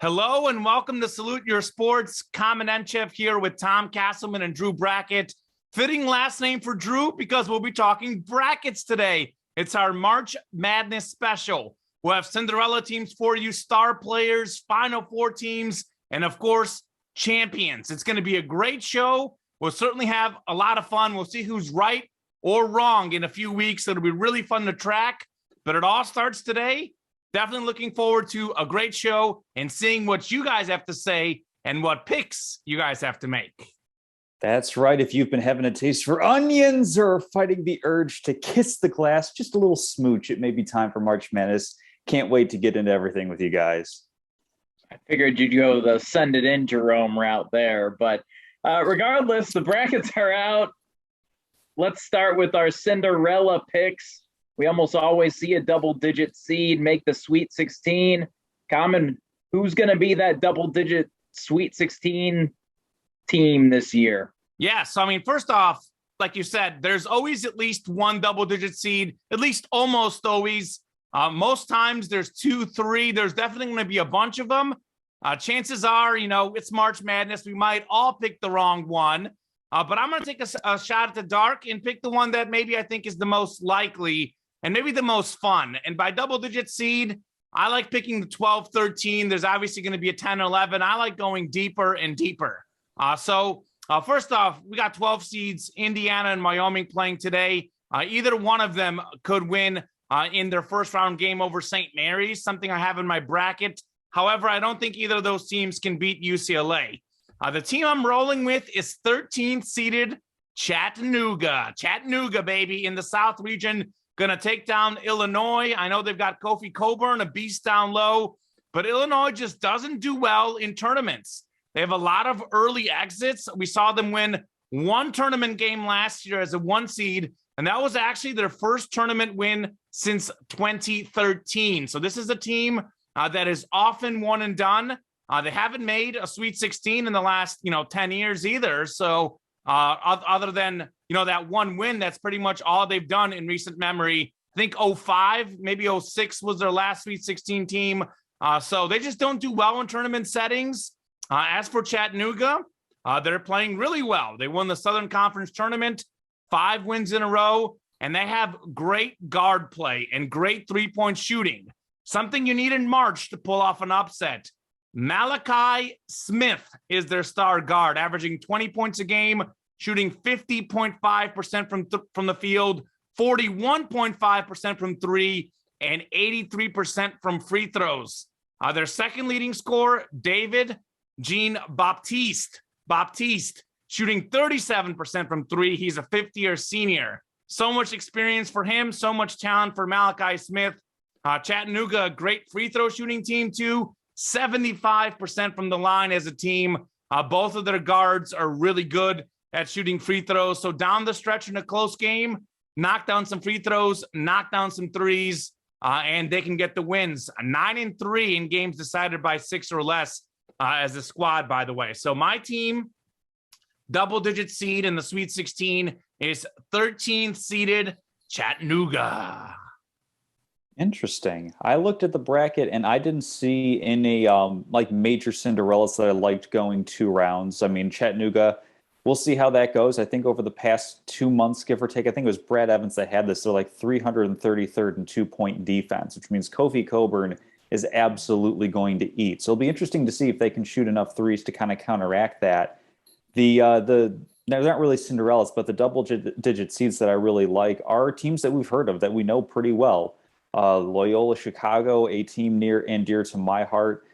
Hello and welcome to Salute Your Sports. Kamenenchev here with Tom Castleman and Drew Brackett. Fitting last name for Drew because we'll be talking brackets today. It's our March Madness special. We'll have Cinderella teams for you, star players, Final Four teams, and of course, champions. It's going to be a great show. We'll certainly have a lot of fun. We'll see who's right or wrong in a few weeks. It'll be really fun to track, but it all starts today. Definitely looking forward to a great show and seeing what you guys have to say and what picks you guys have to make. That's right. If you've been having a taste for onions or fighting the urge to kiss the glass, just a little smooch, it may be time for March Madness. Can't wait to get into everything with you guys. I figured you'd go the send it in Jerome route there, but regardless, the brackets are out. Let's start with our Cinderella picks. We almost always see a double-digit seed make the Sweet 16. Common, who's going to be that double-digit Sweet 16 team this year? Yeah, so I mean, first off, like you said, there's always at least one double-digit seed, at least almost always. Most times there's 2, 3. There's definitely going to be a bunch of them. Chances are, it's March Madness. We might all pick the wrong one. But I'm going to take a shot at the dark and pick the one that maybe I think is the most likely and maybe the most fun. And by double-digit seed, I like picking the 12, 13. There's obviously going to be a 10, 11. I like going deeper and deeper. So first off, we got 12 seeds, Indiana and Wyoming playing today. Either one of them could win in their first round game over St. Mary's, something I have in my bracket. However, I don't think either of those teams can beat UCLA. The team I'm rolling with is 13th seeded Chattanooga. Chattanooga, baby, in the South region. Going to take down Illinois. I know they've got Kofi Cockburn, a beast down low, but Illinois just doesn't do well in tournaments. They have a lot of early exits. We saw them win one tournament game last year as a 1 seed, and that was actually their first tournament win since 2013. So this is a team that is often one and done. They haven't made a Sweet 16 in the last, 10 years either. So other than, that one win, that's pretty much all they've done in recent memory. I think 05, maybe 06 was their last Sweet 16 team. So they just don't do well in tournament settings. As for Chattanooga, they're playing really well. They won the Southern Conference tournament, 5 wins in a row, and they have great guard play and great three-point shooting. Something you need in March to pull off an upset. Malachi Smith is their star guard, averaging 20 points a game, shooting 50.5% from the field, 41.5% from 3, and 83% from free throws. Their second leading scorer, David Jean-Baptiste, shooting 37% from 3. He's a fifth-year senior. So much experience for him, so much talent for Malachi Smith. Chattanooga, a great free throw shooting team too. 75% from the line as a team. Both of their guards are really good at shooting free throws. So down the stretch in a close game, knock down some free throws, knock down some threes, and they can get the wins. 9-3 in games decided by 6 or less as a squad, by the way. So my team, double-digit seed in the Sweet 16, is 13th seeded Chattanooga. Interesting. I looked at the bracket and I didn't see any major Cinderellas that I liked going 2 rounds. I mean, Chattanooga, we'll see how that goes. I think over the past 2 months, give or take, I think it was Brad Evans that had this. They're like 333rd in 2-point defense, which means Kofi Cockburn is absolutely going to eat. So it'll be interesting to see if they can shoot enough threes to kind of counteract that. They're not really Cinderellas, but the double-digit seeds that I really like are teams that we've heard of that we know pretty well. Loyola Chicago, a team near and dear to my heart.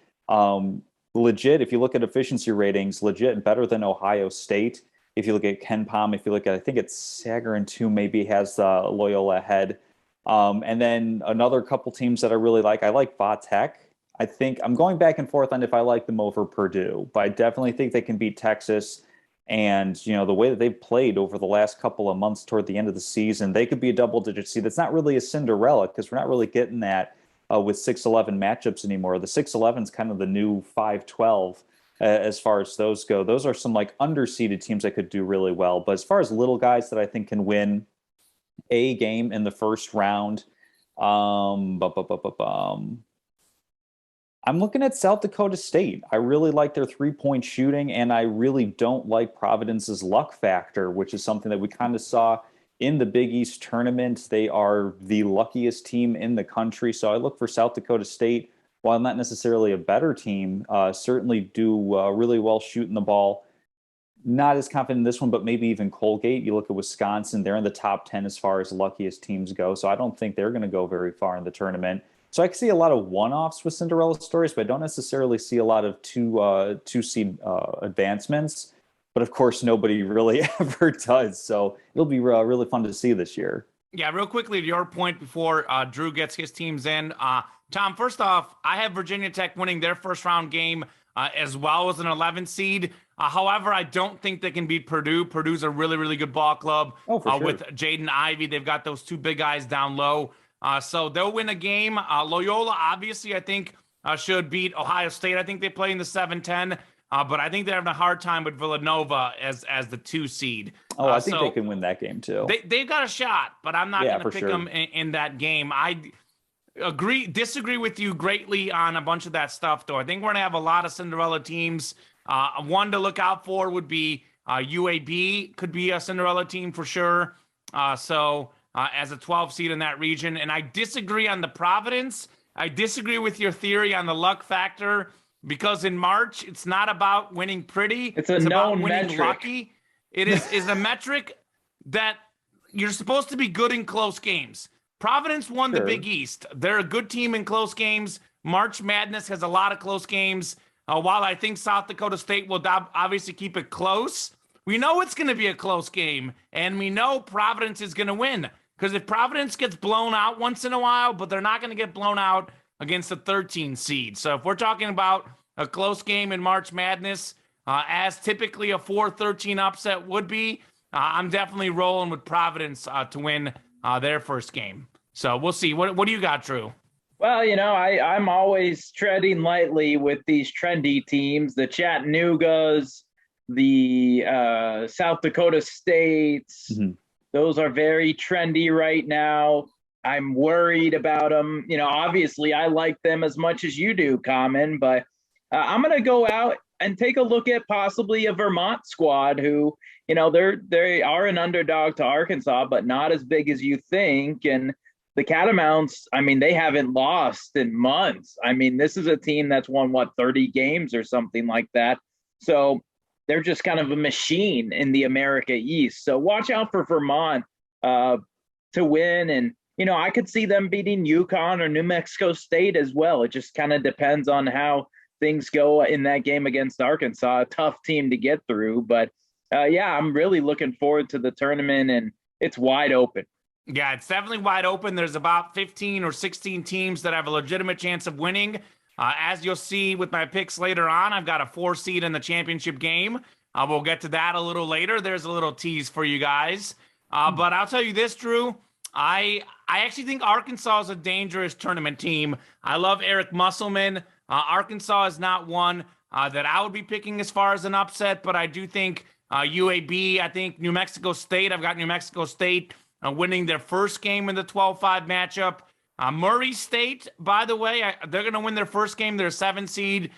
Legit, if you look at efficiency ratings, legit better than Ohio State. If you look at KenPom, if you look at, I think it's Sagarin too, maybe has Loyola ahead. And then another couple teams that I really like Vatech. I think I'm going back and forth on if I like them over Purdue, but I definitely think they can beat Texas. And, the way that they've played over the last couple of months toward the end of the season, they could be a double-digit seed. That's not really a Cinderella because we're not really getting that with 6-11 matchups anymore. The 6-11 is kind of the new 5-12 as far as those go. Those are some underseeded teams that could do really well. But as far as little guys that I think can win a game in the first round, I'm looking at South Dakota State. I really like their 3-point shooting, and I really don't like Providence's luck factor, which is something that we kind of saw in the Big East tournament. They are the luckiest team in the country. So I look for South Dakota State, while not necessarily a better team, certainly do really well shooting the ball. Not as confident in this one, but maybe even Colgate. You look at Wisconsin, they're in the top 10 as far as luckiest teams go. So I don't think they're going to go very far in the tournament. So I can see a lot of one-offs with Cinderella stories, but I don't necessarily see a lot of two-seed advancements. But of course, nobody really ever does. So it'll be really fun to see this year. Yeah, real quickly to your point before Drew gets his teams in. Tom, first off, I have Virginia Tech winning their first round game as well as an 11 seed. However, I don't think they can beat Purdue. Purdue's a really, really good ball club sure. with Jaden Ivey. They've got those two big guys down low. So they'll win a game. Loyola, obviously, I think should beat Ohio State. I think they play in the 7-10. But I think they're having a hard time with Villanova as the 2 seed. I think they can win that game too. They've got a shot, but I'm not going to pick sure. them in that game. I disagree with you greatly on a bunch of that stuff, though. I think we're going to have a lot of Cinderella teams. One to look out for would be UAB, could be a Cinderella team for sure. As a 12 seed in that region. And I disagree on the Providence. I disagree with your theory on the luck factor. Because in March, it's not about winning pretty. It's about known winning metric. lucky. It is a metric that you're supposed to be good in close games. Providence won the Big East. They're a good team in close games. March Madness has a lot of close games. While I think South Dakota State will obviously keep it close, we know it's going to be a close game, and we know Providence is going to win. Because if Providence gets blown out once in a while, but they're not going to get blown out against the 13 seed. So if we're talking about a close game in March Madness, as typically a 4-13 upset would be, I'm definitely rolling with Providence to win their first game. So we'll see. What do you got, Drew? Well, I'm always treading lightly with these trendy teams, the Chattanoogas, the South Dakota States. Mm-hmm. Those are very trendy right now. I'm worried about them. Obviously I like them as much as you do, Common, but I'm going to go out and take a look at possibly a Vermont squad who, they are an underdog to Arkansas, but not as big as you think. And the Catamounts, they haven't lost in months. This is a team that's won 30 games or something like that. So they're just kind of a machine in the America East. So watch out for Vermont to win. And I could see them beating UConn or New Mexico State as well. It just kind of depends on how things go in that game against Arkansas. A tough team to get through. But, I'm really looking forward to the tournament, and it's wide open. Yeah, it's definitely wide open. There's about 15 or 16 teams that have a legitimate chance of winning. As you'll see with my picks later on, I've got a 4 seed in the championship game. We'll get to that a little later. There's a little tease for you guys. But I'll tell you this, Drew. I actually think Arkansas is a dangerous tournament team. I love Eric Musselman. Arkansas is not one that I would be picking as far as an upset, but I do think UAB, I think New Mexico State. I've got New Mexico State winning their first game in the 12-5 matchup. Murray State, by the way, they're going to win their first game. They're a 7 seed.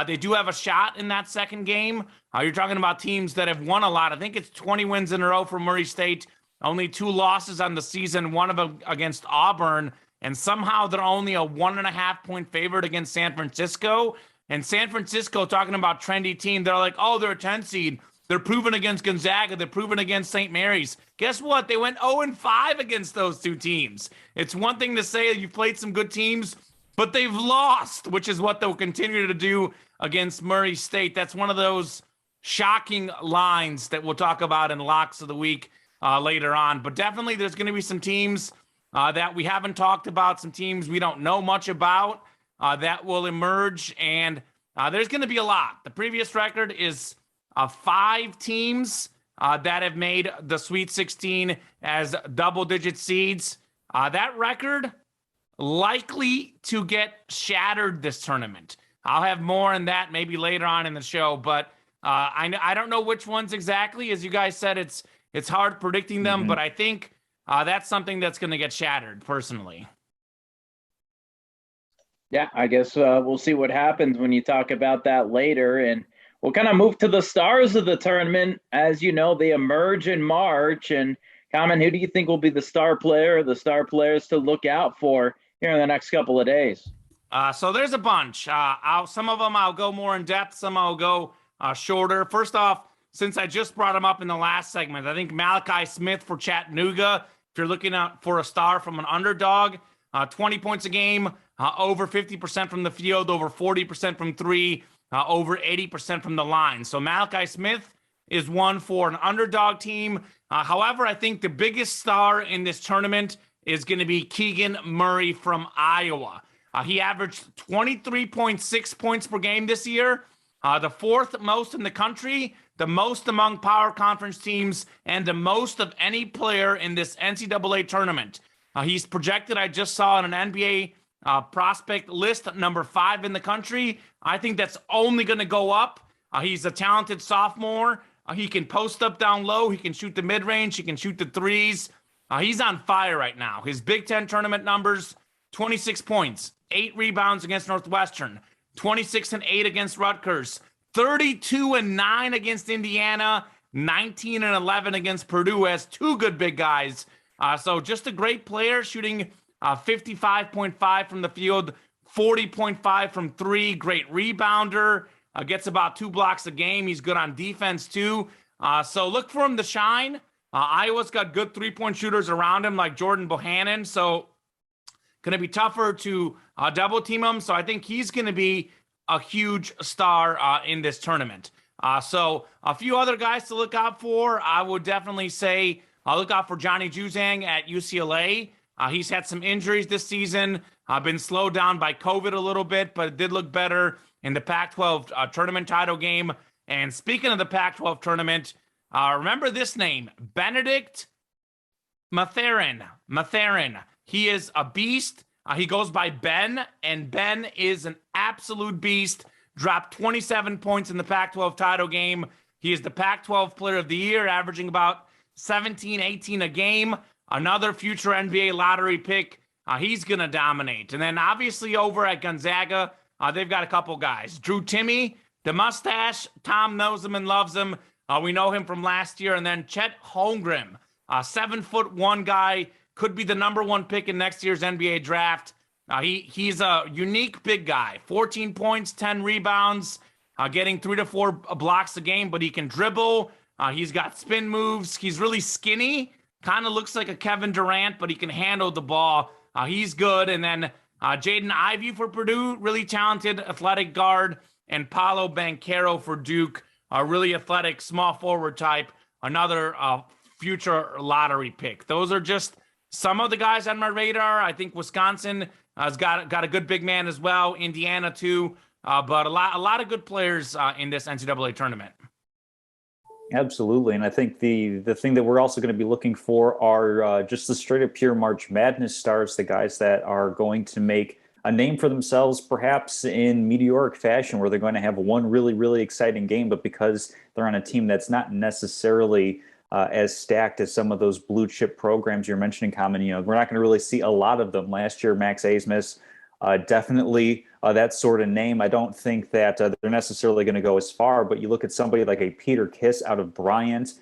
They do have a shot in that second game. You're talking about teams that have won a lot. I think it's 20 wins in a row for Murray State. Only 2 losses on the season, one of them against Auburn, and somehow they're only a 1.5 point favorite against San Francisco. And San Francisco, talking about trendy team, they're like, oh, they're a 10 seed. They're proven against Gonzaga. They're proven against St. Mary's. Guess what? They went 0-5 against those 2 teams. It's one thing to say you've played some good teams, but they've lost, which is what they'll continue to do against Murray State. That's one of those shocking lines that we'll talk about in Locks of the Week later on. But definitely there's going to be some teams that we haven't talked about, some teams we don't know much about that will emerge, and there's going to be a lot. The previous record is 5 teams that have made the Sweet 16 as double-digit seeds. That record likely to get shattered this tournament. I'll have more on that maybe later on in the show, but I don't know which ones exactly. As you guys said, it's hard predicting them, but I think that's something that's going to get shattered personally. Yeah, I guess we'll see what happens when you talk about that later. And we'll kind of move to the stars of the tournament. As you know, they emerge in March. And Common, who do you think will be the star player or the star players to look out for here in the next couple of days? So there's a bunch. Some of them I'll go more in depth, some I'll go shorter. First off, since I just brought him up in the last segment, I think Malachi Smith for Chattanooga. If you're looking out for a star from an underdog, 20 points a game, over 50% from the field, over 40% from three, over 80% from the line. So Malachi Smith is one for an underdog team. However, I think the biggest star in this tournament is going to be Keegan Murray from Iowa. He averaged 23.6 points per game this year, the fourth most in the country, the most among power conference teams, and the most of any player in this NCAA tournament. He's projected, I just saw on an NBA prospect list, number 5 in the country. I think that's only going to go up. He's a talented sophomore. He can post up down low. He can shoot the mid-range. He can shoot the threes. He's on fire right now. His Big Ten tournament numbers, 26 points, 8 rebounds against Northwestern, 26 and 8 against Rutgers, 32 and 9 against Indiana, 19 and 11 against Purdue as two good big guys. So just a great player, shooting 55.5 from the field, 40.5 from three. Great rebounder, gets about 2 blocks a game. He's good on defense too. So look for him to shine. Iowa's got good 3-point shooters around him like Jordan Bohannon. So going to be tougher to double team him. So I think he's going to be a huge star in this tournament. So a few other guys to look out for. I would definitely say look out for Johnny Juzang at UCLA. He's had some injuries this season, been slowed down by COVID a little bit, but it did look better in the Pac-12 tournament title game. And speaking of the Pac-12 tournament, remember this name, Benedict Mathurin. He is a beast. He goes by Ben, and Ben is an absolute beast. Dropped 27 points in the Pac-12 title game. He is the Pac-12 player of the year, averaging about 17, 18 a game. Another future NBA lottery pick. He's going to dominate. And then obviously over at Gonzaga, they've got a couple guys. Drew Timme, the mustache. Tom knows him and loves him. We know him from last year. And then Chet Holmgren, 7'1" guy. Could be the number 1 pick in next year's NBA draft. He's a unique big guy. 14 points, 10 rebounds, getting 3 to 4 blocks a game, but he can dribble. He's got spin moves. He's really skinny. Kind of looks like a Kevin Durant, but he can handle the ball. He's good. And then Jaden Ivey for Purdue, really talented athletic guard. And Paolo Banchero for Duke, a really athletic small forward type. Another future lottery pick. Those are just some of the guys on my radar. I think Wisconsin has got a good big man as well. Indiana too, but a lot of good players in this NCAA tournament. Absolutely, and I think the thing that we're also going to be looking for are just the straight up pure March Madness stars, the guys that are going to make a name for themselves, perhaps in meteoric fashion, where they're going to have one really, really exciting game, but because they're on a team that's not necessarily as stacked as some of those blue chip programs you're mentioning, Common, we're not going to really see a lot of them. Last year, Max Abmas, definitely that sort of name. I don't think that they're necessarily going to go as far, but you look at somebody like a Peter Kiss out of Bryant,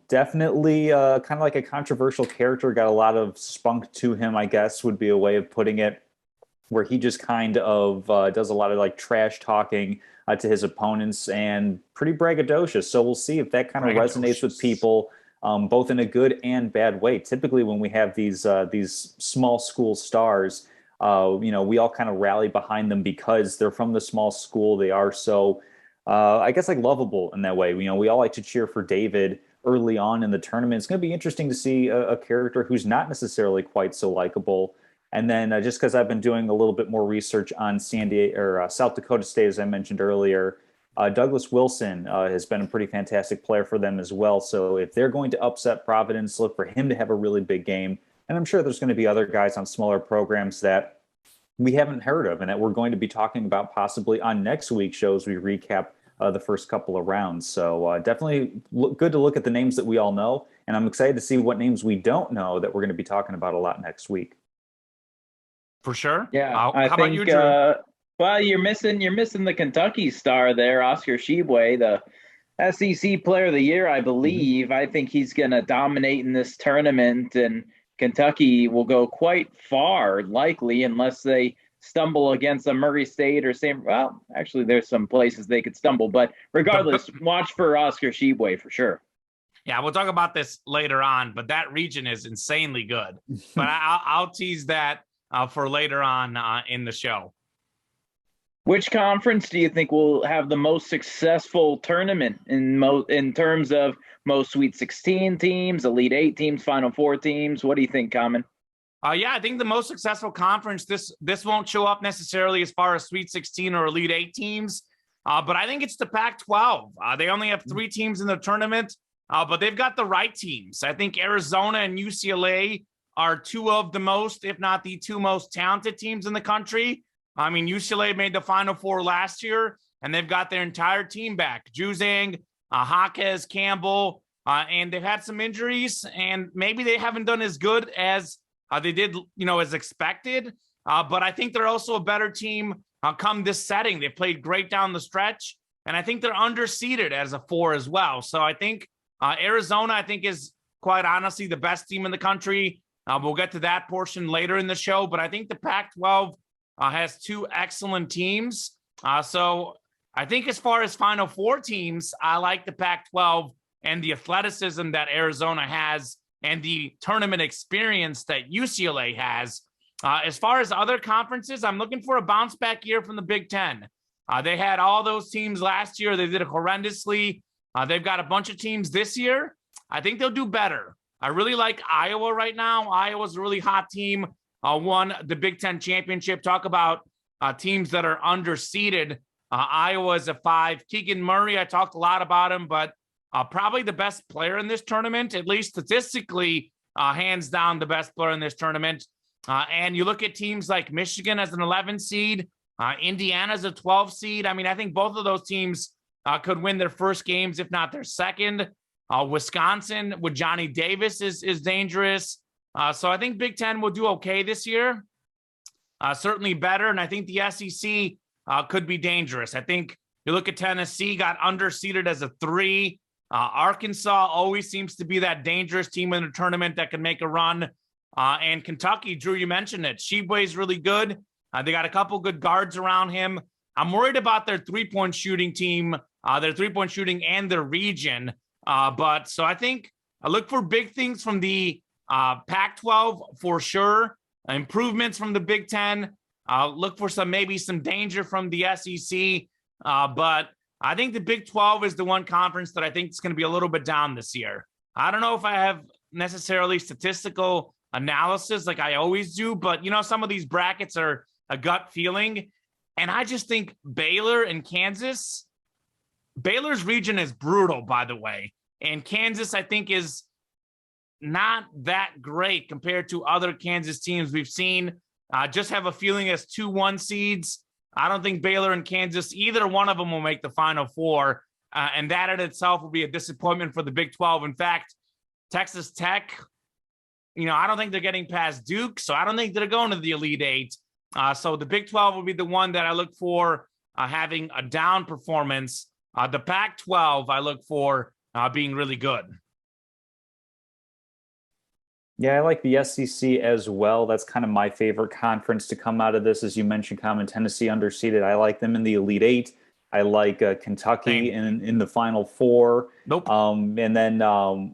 definitely kind of like a controversial character, got a lot of spunk to him, I guess would be a way of putting it, where he just kind of does a lot of like trash talking to his opponents and pretty braggadocious. So we'll see if that kind of resonates with people, both in a good and bad way. Typically when we have these small school stars, we all kind of rally behind them because they're from the small school. They are so, I guess, like lovable in that way. We all like to cheer for David early on in the tournament. It's going to be interesting to see a character who's not necessarily quite so likable. And then just because I've been doing a little bit more research on South Dakota State, as I mentioned earlier, Douglas Wilson has been a pretty fantastic player for them as well. So if they're going to upset Providence, look for him to have a really big game. And I'm sure there's going to be other guys on smaller programs that we haven't heard of and that we're going to be talking about possibly on next week's shows. We recap the first couple of rounds. So definitely good to look at the names that we all know. And I'm excited to see what names we don't know that we're going to be talking about a lot next week. for sure. Yeah, I How about think you, Drew? well, you're missing the Kentucky star there, Oscar Sheboy, the SEC Player of the Year, I Mhm. believe. I think he's going to dominate in this tournament, and Kentucky will go quite far, likely, unless they stumble against a Murray State or Sam. Well, actually, there's some places they could stumble, but regardless, watch for Oscar Sheboy for sure. Yeah, we'll talk about this later on, but that region is insanely good. But I'll tease that for later on in the show. Which conference do you think will have the most successful tournament in terms of most Sweet 16 teams, Elite Eight teams, Final Four teams? What do you think, Common? Yeah, I think the most successful conference. This won't show up necessarily as far as Sweet 16 or Elite Eight teams, but I think it's the Pac-12. They only have 3 teams in the tournament, but they've got the right teams. I think Arizona and UCLA are 2 of the most, if not the 2 most talented teams in the country. I mean, UCLA made the Final Four last year, and they've got their entire team back. Juzang, Jaquez, Campbell, and they've had some injuries, and maybe they haven't done as good as they did, as expected. But I think they're also a better team come this setting. They played great down the stretch, and I think they're underseeded as a 4 as well. So I think Arizona, I think, is quite honestly the best team in the country. We'll get to that portion later in the show, but I think the Pac-12 has 2 excellent teams. So I think as far as Final Four teams, I like the Pac-12 and the athleticism that Arizona has and the tournament experience that UCLA has. As far as other conferences, I'm looking for a bounce back year from the Big Ten. They had all those teams last year. They did it horrendously. They've got a bunch of teams this year. I think they'll do better. I really like Iowa right now. Iowa's a really hot team. Won the Big Ten championship. Talk about teams that are underseeded. Iowa is a 5. Keegan Murray, I talked a lot about him, but probably the best player in this tournament, at least statistically, hands down the best player in this tournament. And you look at teams like Michigan as an 11 seed, Indiana as a 12 seed. I mean, I think both of those teams could win their first games, if not their second. Wisconsin with Johnny Davis is dangerous. So I think Big Ten will do okay this year, certainly better. And I think the SEC could be dangerous. I think you look at Tennessee, got underseeded as a 3. Arkansas always seems to be that dangerous team in the tournament that can make a run. And Kentucky, Drew, you mentioned it. Sheboy's really good. They got a couple good guards around him. I'm worried about their 3-point shooting team, their 3-point shooting and their region. But so I think I look for big things from the Pac-12 for sure. Improvements from the Big Ten. Look for maybe some danger from the SEC. But I think the Big 12 is the one conference that I think is going to be a little bit down this year. I don't know if I have necessarily statistical analysis like I always do, but some of these brackets are a gut feeling. And I just think Baylor's region is brutal, by the way. And Kansas, I think, is not that great compared to other Kansas teams we've seen. Just have a feeling as 2-1 seeds. I don't think Baylor and Kansas, either one of them will make the Final Four. And that in itself will be a disappointment for the Big 12. In fact, Texas Tech, I don't think they're getting past Duke, so I don't think they're going to the Elite Eight. So the Big 12 will be the one that I look for having a down performance. The Pac-12 I look for being really good. Yeah, I like the SEC as well. That's kind of my favorite conference to come out of this. As you mentioned, Common, Tennessee underseeded. I like them in the Elite Eight. I like Kentucky in the Final Four. Nope. And then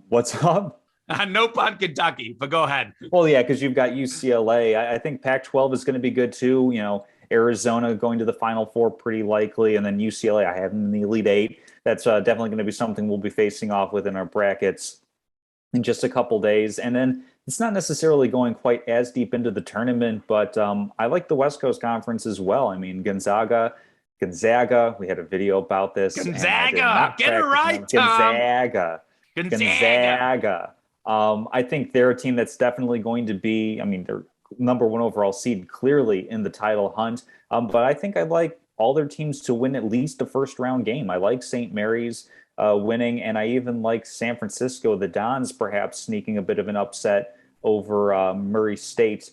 what's up? Nope on Kentucky, but go ahead. Well, yeah, because you've got UCLA. I think Pac-12 is going to be good too. Arizona going to the Final Four pretty likely, and then UCLA, I have them in the Elite Eight. That's definitely going to be something we'll be facing off with in our brackets in just a couple days. And then it's not necessarily going quite as deep into the tournament, but I like the West Coast Conference as well. I mean, Gonzaga, we had a video about this. Gonzaga, get it right, Tom. Gonzaga. I think they're a team that's definitely going to be, they're number 1 overall seed clearly in the title hunt. But I think I'd like all their teams to win at least a first round game. I like St. Mary's winning, and I even like San Francisco, the Dons, perhaps sneaking a bit of an upset over Murray State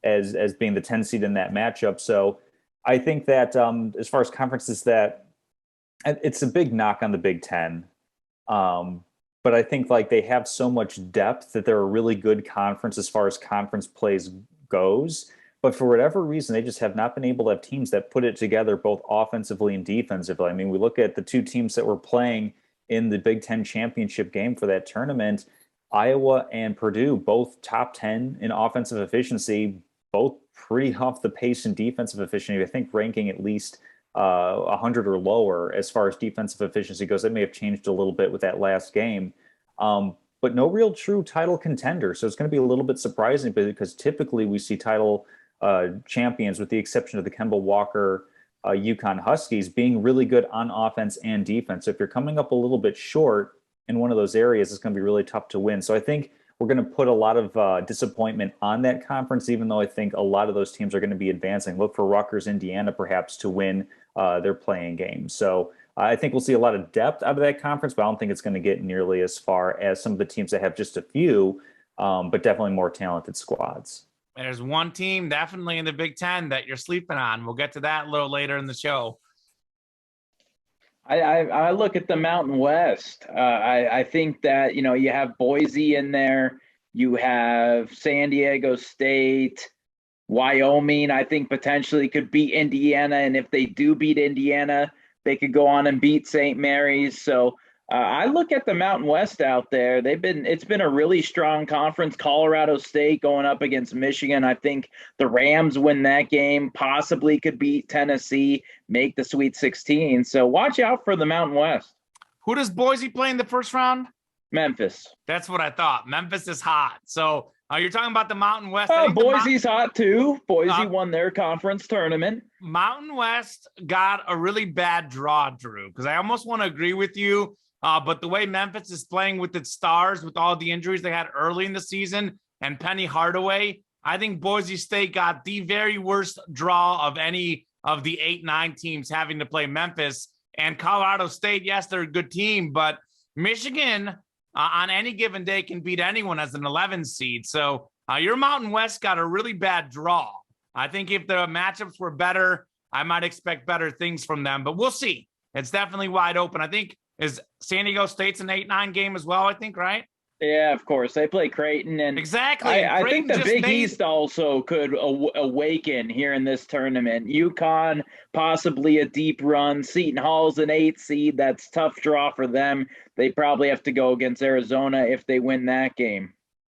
as being the 10 seed in that matchup. So I think that as far as conferences, that it's a big knock on the Big Ten. But I think like they have so much depth that they're a really good conference as far as conference plays goes. But for whatever reason, they just have not been able to have teams that put it together both offensively and defensively. I mean, we look at the two teams that were playing in the Big Ten championship game for that tournament, Iowa and Purdue, both top 10 in offensive efficiency, both pretty off the pace in defensive efficiency. I think ranking at least 100 or lower as far as defensive efficiency goes. It may have changed a little bit with that last game, but no real true title contender. So it's going to be a little bit surprising because typically we see title champions, with the exception of the Kemba Walker UConn Huskies, being really good on offense and defense. So if you're coming up a little bit short in one of those areas, it's going to be really tough to win. So I think we're going to put a lot of disappointment on that conference, even though I think a lot of those teams are going to be advancing. Look for Rutgers, Indiana, perhaps to win their playing game. So I think we'll see a lot of depth out of that conference, but I don't think it's going to get nearly as far as some of the teams that have just a few, but definitely more talented squads. There's one team definitely in the Big Ten that you're sleeping on. We'll get to that a little later in the show. I look at the Mountain West. I think that, you have Boise in there. You have San Diego State, Wyoming, I think potentially could beat Indiana. And if they do beat Indiana, they could go on and beat St. Mary's. So I look at the Mountain West out there. It's been a really strong conference. Colorado State going up against Michigan. I think the Rams win that game, possibly could beat Tennessee, make the Sweet 16. So watch out for the Mountain West. Who does Boise play in the first round? Memphis. That's what I thought. Memphis is hot. So you're talking about the Mountain West. Oh, Boise's hot too. Boise won their conference tournament. Mountain West got a really bad draw, Drew, because I almost want to agree with you. But the way Memphis is playing with its stars, with all the injuries they had early in the season, and Penny Hardaway, I think Boise State got the very worst draw of any of the 8-9 teams having to play Memphis. And Colorado State, yes, they're a good team, but Michigan on any given day can beat anyone as an 11 seed. So your Mountain West got a really bad draw. I think if the matchups were better, I might expect better things from them, but we'll see. It's definitely wide open. I think is San Diego State's an 8-9 game as well, I think, right? Yeah, of course. They play Creighton. And exactly. I think the Big East also could awaken here in this tournament. UConn, possibly a deep run. Seton Hall's an 8 seed. That's tough draw for them. They probably have to go against Arizona if they win that game.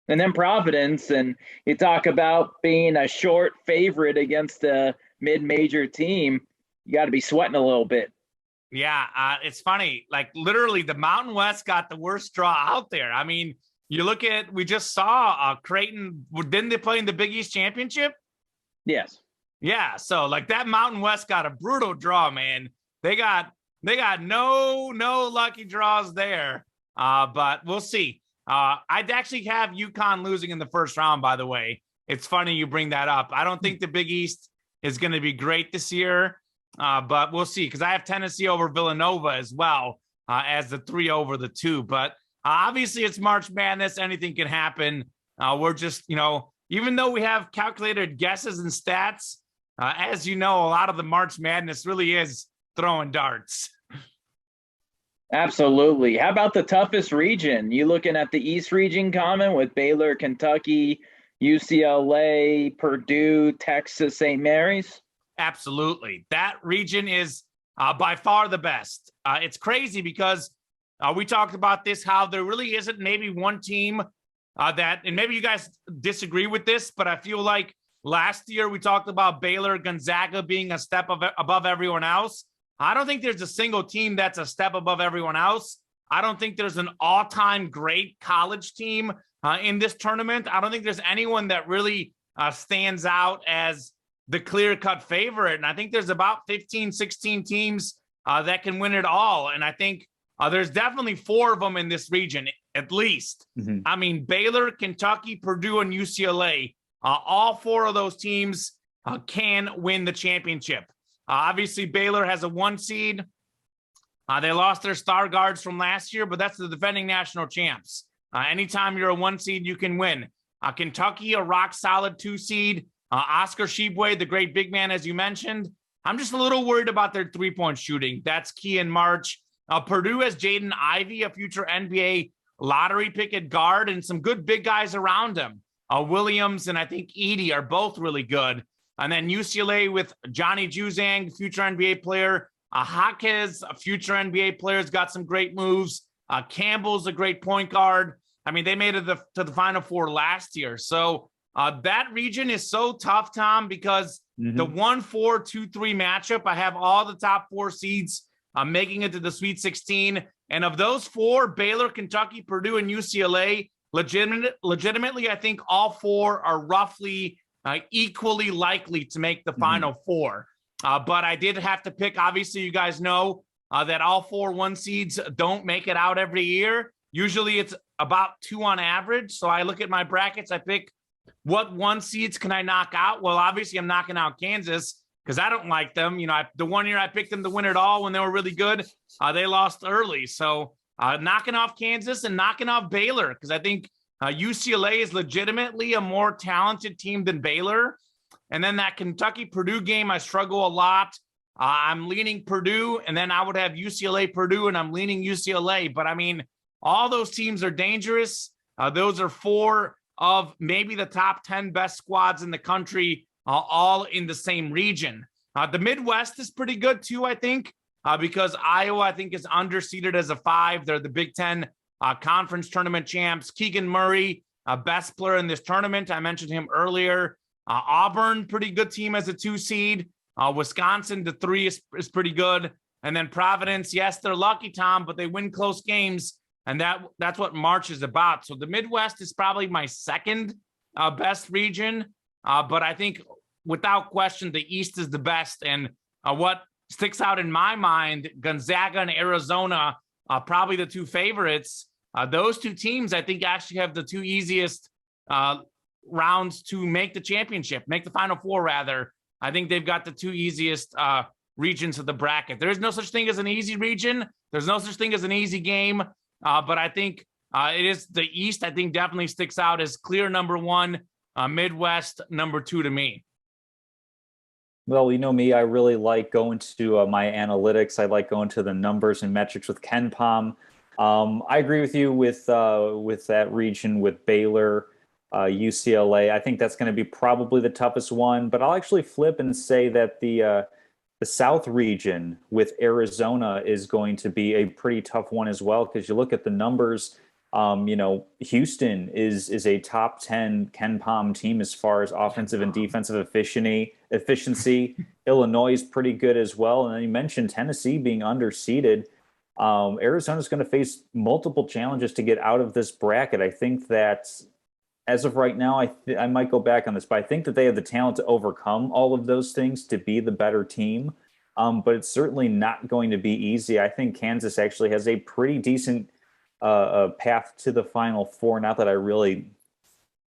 And then Providence, and you talk about being a short favorite against a mid-major team, you got to be sweating a little bit. Yeah, it's funny. Like literally, the Mountain West got the worst draw out there. I mean, you look at, we just saw Creighton. Didn't they play in the Big East Championship? Yes. Yeah. So like that Mountain West got a brutal draw, man. They got no lucky draws there. But we'll see. I'd actually have UConn losing in the first round. By the way, it's funny you bring that up. I don't think the Big East is going to be great this year. But we'll see, because I have Tennessee over Villanova as well as the 3 over the 2. But obviously it's March Madness. Anything can happen. We're just, even though we have calculated guesses and stats, as you know, a lot of the March Madness really is throwing darts. Absolutely. How about the toughest region? You looking at the East region common with Baylor, Kentucky, UCLA, Purdue, Texas, St. Mary's? Absolutely. That region is by far the best. It's crazy because we talked about this, how there really isn't maybe one team that, and maybe you guys disagree with this, but I feel like last year we talked about Baylor, Gonzaga being a step above everyone else. I don't think there's a single team that's a step above everyone else. I don't think there's an all-time great college team in this tournament. I don't think there's anyone that really stands out as the clear-cut favorite. And I think there's about 15, 16 teams that can win it all. And I think there's definitely 4 of them in this region, at least. Mm-hmm. I mean, Baylor, Kentucky, Purdue, and UCLA, all 4 of those teams can win the championship. Obviously, Baylor has a 1 seed. They lost their star guards from last year, but that's the defending national champs. Anytime you're a 1 seed, you can win. Kentucky, a rock-solid 2 seed. Oscar Tshiebwe, the great big man, as you mentioned. I'm just a little worried about their three-point shooting. That's key in March. Purdue has Jaden Ivey, a future NBA lottery pick at guard, and some good big guys around him. Williams and I think Edey are both really good. And then UCLA with Johnny Juzang, future NBA player. Jaquez, a future NBA player, has got some great moves. Campbell's a great point guard. I mean, they made it to the Final Four last year. So that region is so tough, Tom, because the 1-4-2-3 matchup, I have all the top 4 seeds making it to the Sweet 16. And of those 4, Baylor, Kentucky, Purdue, and UCLA, legitimately, I think all 4 are roughly equally likely to make the Final Four. But I did have to pick, obviously, you guys know that all 4 1 seeds don't make it out every year. Usually it's about 2 on average. So I look at my brackets, I pick what 1 seeds can I knock out? Well, obviously I'm knocking out Kansas because I don't like them. You know, the one year I picked them to win it all when they were really good, they lost early. So knocking off Kansas and knocking off Baylor, because I think UCLA is legitimately a more talented team than Baylor. And then that Kentucky-Purdue game, I struggle a lot. I'm leaning Purdue, and then I would have UCLA-Purdue, and I'm leaning UCLA. But, I mean, all those teams are dangerous. Those are 4 of maybe the top 10 best squads in the country, all in the same region. The Midwest is pretty good, too, I think, because Iowa, I think, is underseeded as a 5. They're the Big Ten conference tournament champs. Keegan Murray, best player in this tournament. I mentioned him earlier. Auburn, pretty good team as a 2 seed. Wisconsin, the 3 is pretty good. And then Providence, yes, they're lucky, Tom, but they win close games. And that's what March is about. So the Midwest is probably my second best region. But I think without question, the East is the best. And what sticks out in my mind, Gonzaga and Arizona, probably the 2 favorites. Those 2 teams, I think, actually have the 2 easiest rounds to make the championship, make the Final Four, rather. I think they've got the 2 easiest regions of the bracket. There is no such thing as an easy region. There's no such thing as an easy game. But I think it is the East, I think, definitely sticks out as clear number 1, Midwest number 2 to me. Well, you know me, I really like going to my analytics. I like going to the numbers and metrics with KenPom. I agree with you with that region with Baylor, UCLA. I think that's going to be probably the toughest one, but I'll actually flip and say that the South region with Arizona is going to be a pretty tough one as well, because you look at the numbers. You know, Houston is a top 10 KenPom team as far as offensive and defensive efficiency. Illinois is pretty good as well. And then you mentioned Tennessee being underseeded. Arizona is going to face multiple challenges to get out of this bracket. I think that as of right now, I might go back on this, but I think that they have the talent to overcome all of those things to be the better team. But it's certainly not going to be easy. I think Kansas actually has a pretty decent path to the Final Four. Not that I really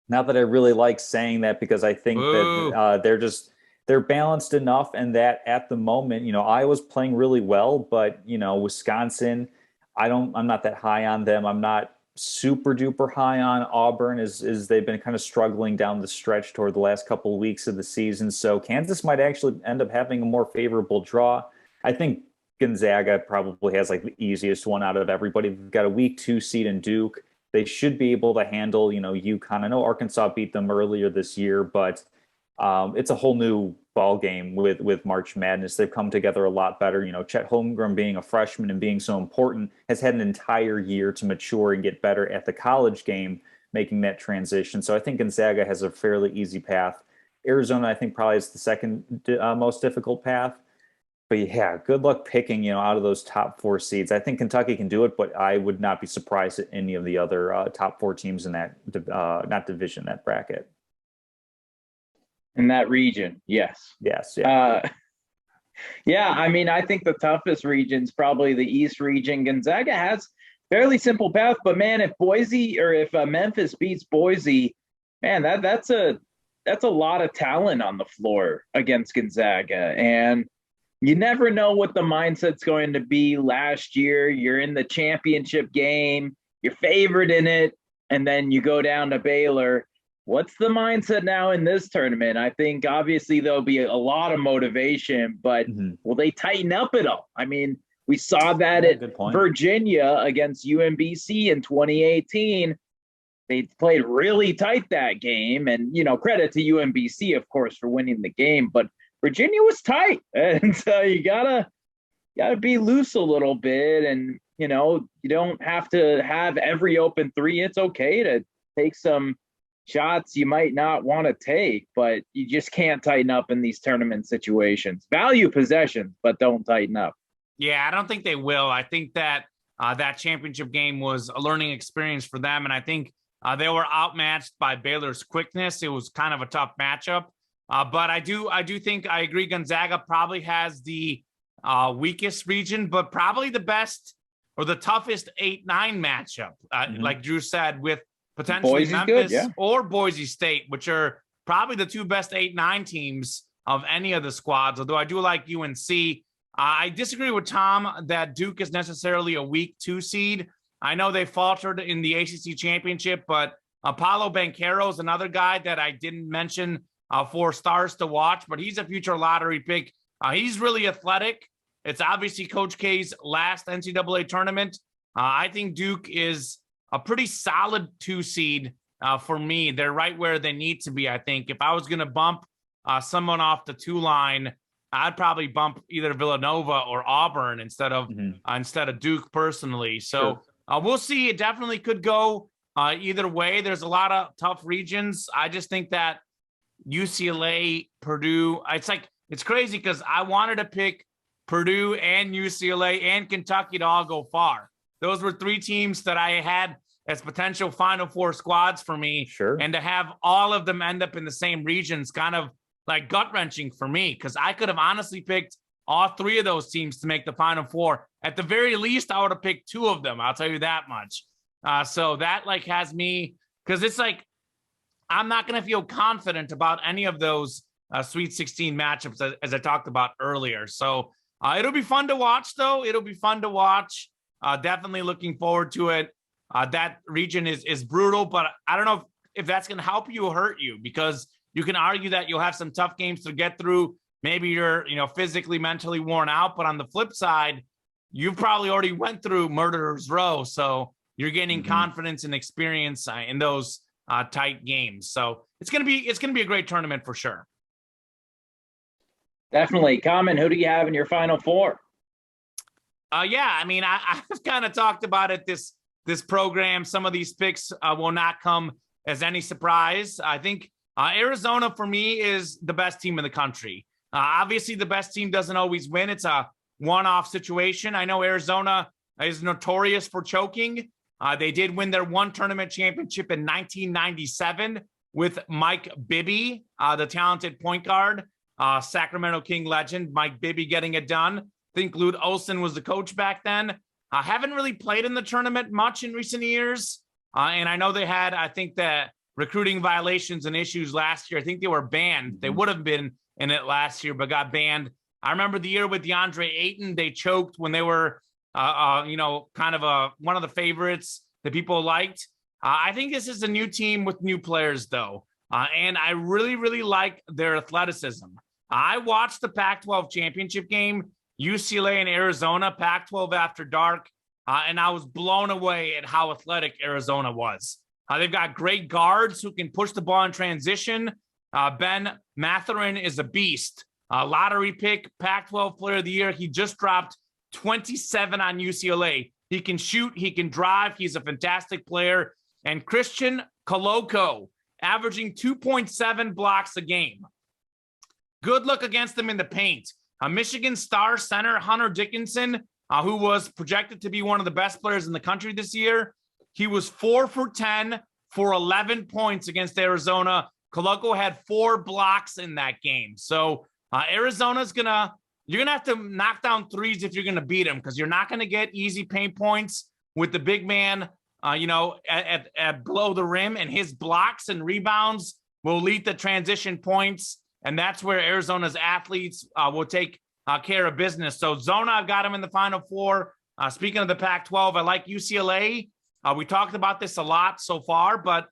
like saying that, because I think that they're balanced enough, and that at the moment, you know, Iowa's playing really well, but you know, Wisconsin, I'm not that high on them. I'm not super duper high on Auburn, as they've been kind of struggling down the stretch toward the last couple of weeks of the season. So Kansas might actually end up having a more favorable draw. I think Gonzaga probably has like the easiest one out of everybody. They've got a week 2 seed in Duke. They should be able to handle, you know, UConn. I know Arkansas beat them earlier this year, but it's a whole new ball game with March Madness. They've come together a lot better. You know, Chet Holmgren, being a freshman and being so important, has had an entire year to mature and get better at the college game, making that transition. So I think Gonzaga has a fairly easy path. Arizona, I think, probably is the second most difficult path. But yeah, good luck picking, you know, out of those top 4 seeds. I think Kentucky can do it, but I would not be surprised at any of the other top 4 teams in that not division, that bracket. In that region, yes. Yes, yeah. Yeah, I mean, I think the toughest region is probably the East region. Gonzaga has fairly simple path, but man, if Memphis beats Boise, man, that's a lot of talent on the floor against Gonzaga. And you never know what the mindset's going to be. Last year, you're in the championship game, you're favored in it, and then you go down to Baylor What's the mindset now in this tournament? I think obviously there'll be a lot of motivation, but will they tighten up at all? I mean, we saw that at Virginia against UMBC in 2018. They played really tight that game, and credit to UMBC, of course, for winning the game. But Virginia was tight, and so you gotta be loose a little bit, and you don't have to have every open three. It's okay to take some shots you might not want to take, but you just can't tighten up in these tournament situations. Value possessions, but don't tighten up. Yeah, I don't think they will. I think that that championship game was a learning experience for them, and I think they were outmatched by Baylor's quickness. It was kind of a tough matchup, but I do think I agree. Gonzaga probably has the weakest region, but probably the best or the toughest 8-9 matchup, like Drew said, with potentially Boise's Memphis good, yeah. or Boise State, which are probably the two best 8-9 teams of any of the squads. Although I do like UNC. I disagree with Tom that Duke is necessarily a weak 2 seed. I know they faltered in the ACC championship, but Apollo Banchero is another guy that I didn't mention for stars to watch, but he's a future lottery pick. He's really athletic. It's obviously Coach K's last NCAA tournament. I think Duke is a pretty solid 2 seed for me. They're right where they need to be, I think. If I was going to bump someone off the 2 line, I'd probably bump either Villanova or Auburn instead of Duke personally. So we'll see. It definitely could go either way. There's a lot of tough regions. I just think that UCLA, Purdue, it's crazy because I wanted to pick Purdue and UCLA and Kentucky to all go far. Those were 3 teams that I had as potential Final Four squads for me. Sure. And to have all of them end up in the same regions kind of like gut-wrenching for me, because I could have honestly picked all 3 of those teams to make the Final Four. At the very least, I would have picked 2 of them. I'll tell you that much. So that has me, because it's I'm not going to feel confident about any of those Sweet 16 matchups as I talked about earlier. So it'll be fun to watch, though. It'll be fun to watch. Definitely looking forward to it. That region is brutal, but I don't know if that's going to help you or hurt you, because you can argue that you'll have some tough games to get through. Maybe you're, physically, mentally worn out, but on the flip side, you've probably already went through Murderer's Row, so you're gaining confidence and experience in those tight games. So it's gonna be a great tournament for sure. Definitely. Common, who do you have in your Final Four? Yeah, I mean, I've kind of talked about it this program. Some of these picks will not come as any surprise. I think Arizona, for me, is the best team in the country. Obviously, the best team doesn't always win. It's a one-off situation. I know Arizona is notorious for choking. They did win their one tournament championship in 1997 with Mike Bibby, the talented point guard, Sacramento King legend, Mike Bibby getting it done. I think Lute Olson was the coach back then. Haven't really played in the tournament much in recent years. And I know they had, I think, the recruiting violations and issues last year. I think they were banned. They would have been in it last year, but got banned. I remember the year with DeAndre Ayton, they choked when they were, kind of one of the favorites that people liked. I think this is a new team with new players, though. And I really, really like their athleticism. I watched the Pac-12 championship game, UCLA and Arizona, Pac-12 after dark, and I was blown away at how athletic Arizona was. They've got great guards who can push the ball in transition. Ben Mathurin is a beast. Lottery pick, Pac-12 Player of the Year. He just dropped 27 on UCLA. He can shoot. He can drive. He's a fantastic player. And Christian Koloko, averaging 2.7 blocks a game. Good look against them in the paint. Michigan star center Hunter Dickinson, who was projected to be one of the best players in the country this year. He was 4 for 10 for 11 points against Arizona. Koloko had 4 blocks in that game. So Arizona's you're going to have to knock down threes if you're going to beat them, because you're not going to get easy paint points with the big man, at below the rim, and his blocks and rebounds will lead to transition points. And that's where Arizona's athletes will take care of business. So Zona, I've got him in the Final Four. Speaking of the Pac-12, I like UCLA. We talked about this a lot so far, but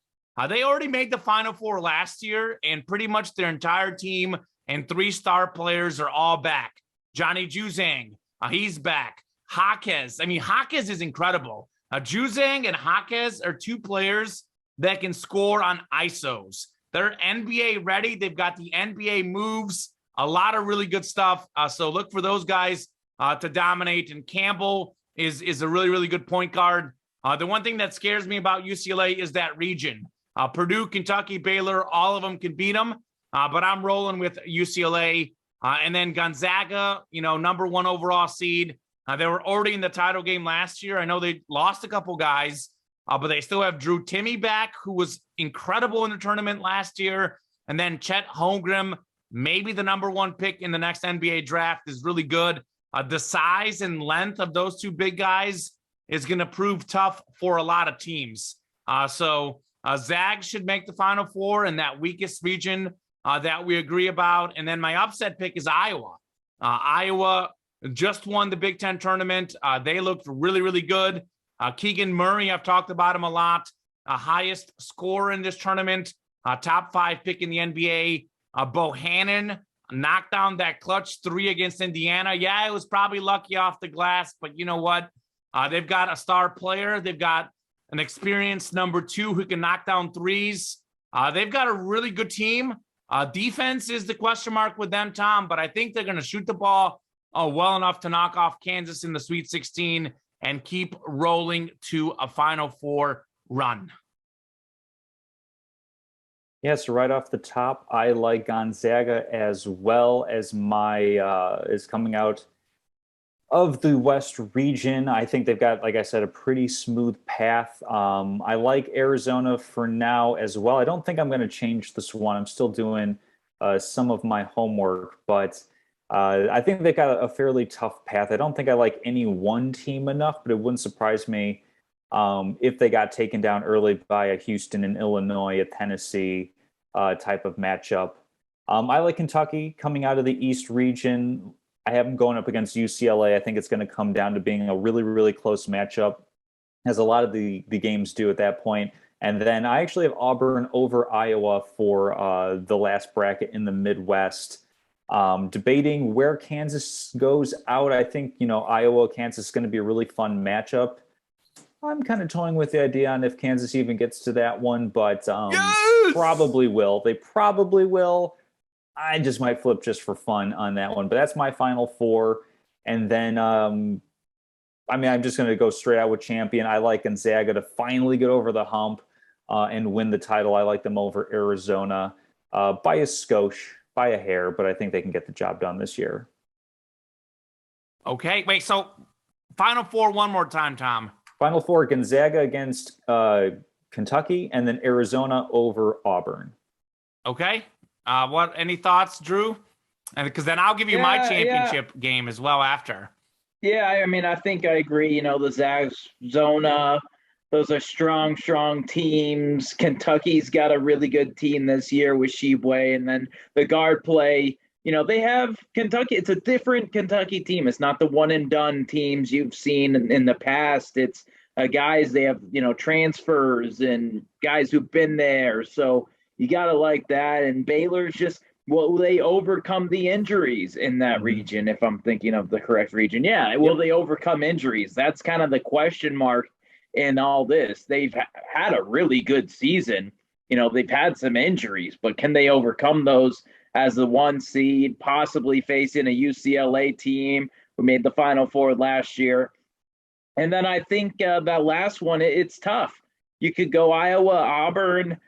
They already made the Final Four last year, and pretty much their entire team and 3-star players are all back. Johnny Juzang, he's back. Jaquez, I mean, Jaquez is incredible. Juzang and Jaquez are 2 players that can score on ISOs. They're NBA ready. They've got the NBA moves, a lot of really good stuff. So look for those guys to dominate. And Campbell is a really, really good point guard. The one thing that scares me about UCLA is that region. Purdue, Kentucky, Baylor, all of them can beat them. But I'm rolling with UCLA. And then Gonzaga, number 1 overall seed. They were already in the title game last year. I know they lost a couple guys, but they still have Drew Timme back, who was incredible in the tournament last year. And then Chet Holmgren, maybe the number 1 pick in the next NBA draft, is really good. The size and length of those 2 big guys is going to prove tough for a lot of teams. So Zags should make the Final Four in that weakest region that we agree about. And then my upset pick is Iowa. Iowa just won the Big Ten tournament. They looked really, really good. Keegan Murray, I've talked about him a lot. Highest scorer in this tournament, top 5 pick in the NBA. Bohannon knocked down that clutch 3 against Indiana. Yeah, it was probably lucky off the glass, but you know what? They've got a star player. They've got an experienced number 2 who can knock down threes. They've got a really good team. Defense is the question mark with them, Tom, but I think they're going to shoot the ball well enough to knock off Kansas in the Sweet 16 and keep rolling to a Final Four run. Yeah, so right off the top, I like Gonzaga as well as is coming out of the West region. I think they've got, like I said, a pretty smooth path. I like Arizona for now as well. I don't think I'm going to change this one. I'm still doing some of my homework, but I think they've got a fairly tough path. I don't think I like any one team enough, but it wouldn't surprise me if they got taken down early by a Houston and Illinois, a Tennessee type of matchup. I like Kentucky coming out of the East region. I have them going up against UCLA. I think it's going to come down to being a really, really close matchup, as a lot of the games do at that point. And then I actually have Auburn over Iowa for the last bracket in the Midwest. Debating where Kansas goes out. I think, Iowa, Kansas is going to be a really fun matchup. I'm kind of toying with the idea on if Kansas even gets to that one, but Yes! Probably will. They probably will. I just might flip just for fun on that one, but that's my Final Four. And then, I'm just going to go straight out with champion. I like Gonzaga to finally get over the hump and win the title. I like them over Arizona by a skosh, by a hair, but I think they can get the job done this year. Okay, wait, so Final Four one more time, Tom. Final Four, Gonzaga against Kentucky, and then Arizona over Auburn. Okay. Any thoughts, Drew? And because then I'll give you my championship game as well after. Yeah, I think I agree. The Zags, Zona, those are strong teams. Kentucky's got a really good team this year with Sheboy, and then the guard play. They have Kentucky. It's a different Kentucky team. It's not the one and done teams you've seen in the past. It's guys, they have, transfers and guys who've been there. So you got to like that. And Baylor's just, will they overcome the injuries in that region? If I'm thinking of the correct region. Yeah. Will they overcome injuries? That's kind of the question mark in all this. They've had a really good season. They've had some injuries, but can they overcome those as the 1 seed, possibly facing a UCLA team who made the Final Four last year? And then I think that last one, it's tough. You could go Iowa, Auburn,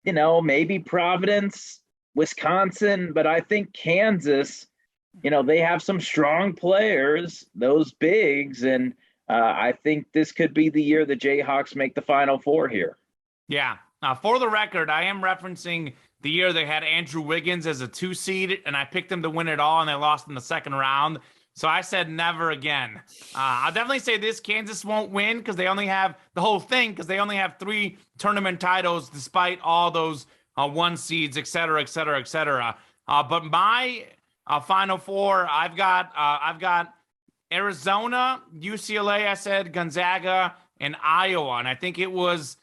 maybe Providence, Wisconsin, but I think Kansas, they have some strong players, those bigs, and I think this could be the year the Jayhawks make the Final Four here. Yeah. For the record, I am referencing the year they had Andrew Wiggins as a 2 seed, and I picked them to win it all, and they lost in the second round. So I said never again. I'll definitely say this: Kansas won't win because they only have the whole thing because they only have 3 tournament titles despite all those 1 seeds, et cetera, et cetera, et cetera. But my Final Four, I've got Arizona, UCLA, I said Gonzaga, and Iowa, and I think it was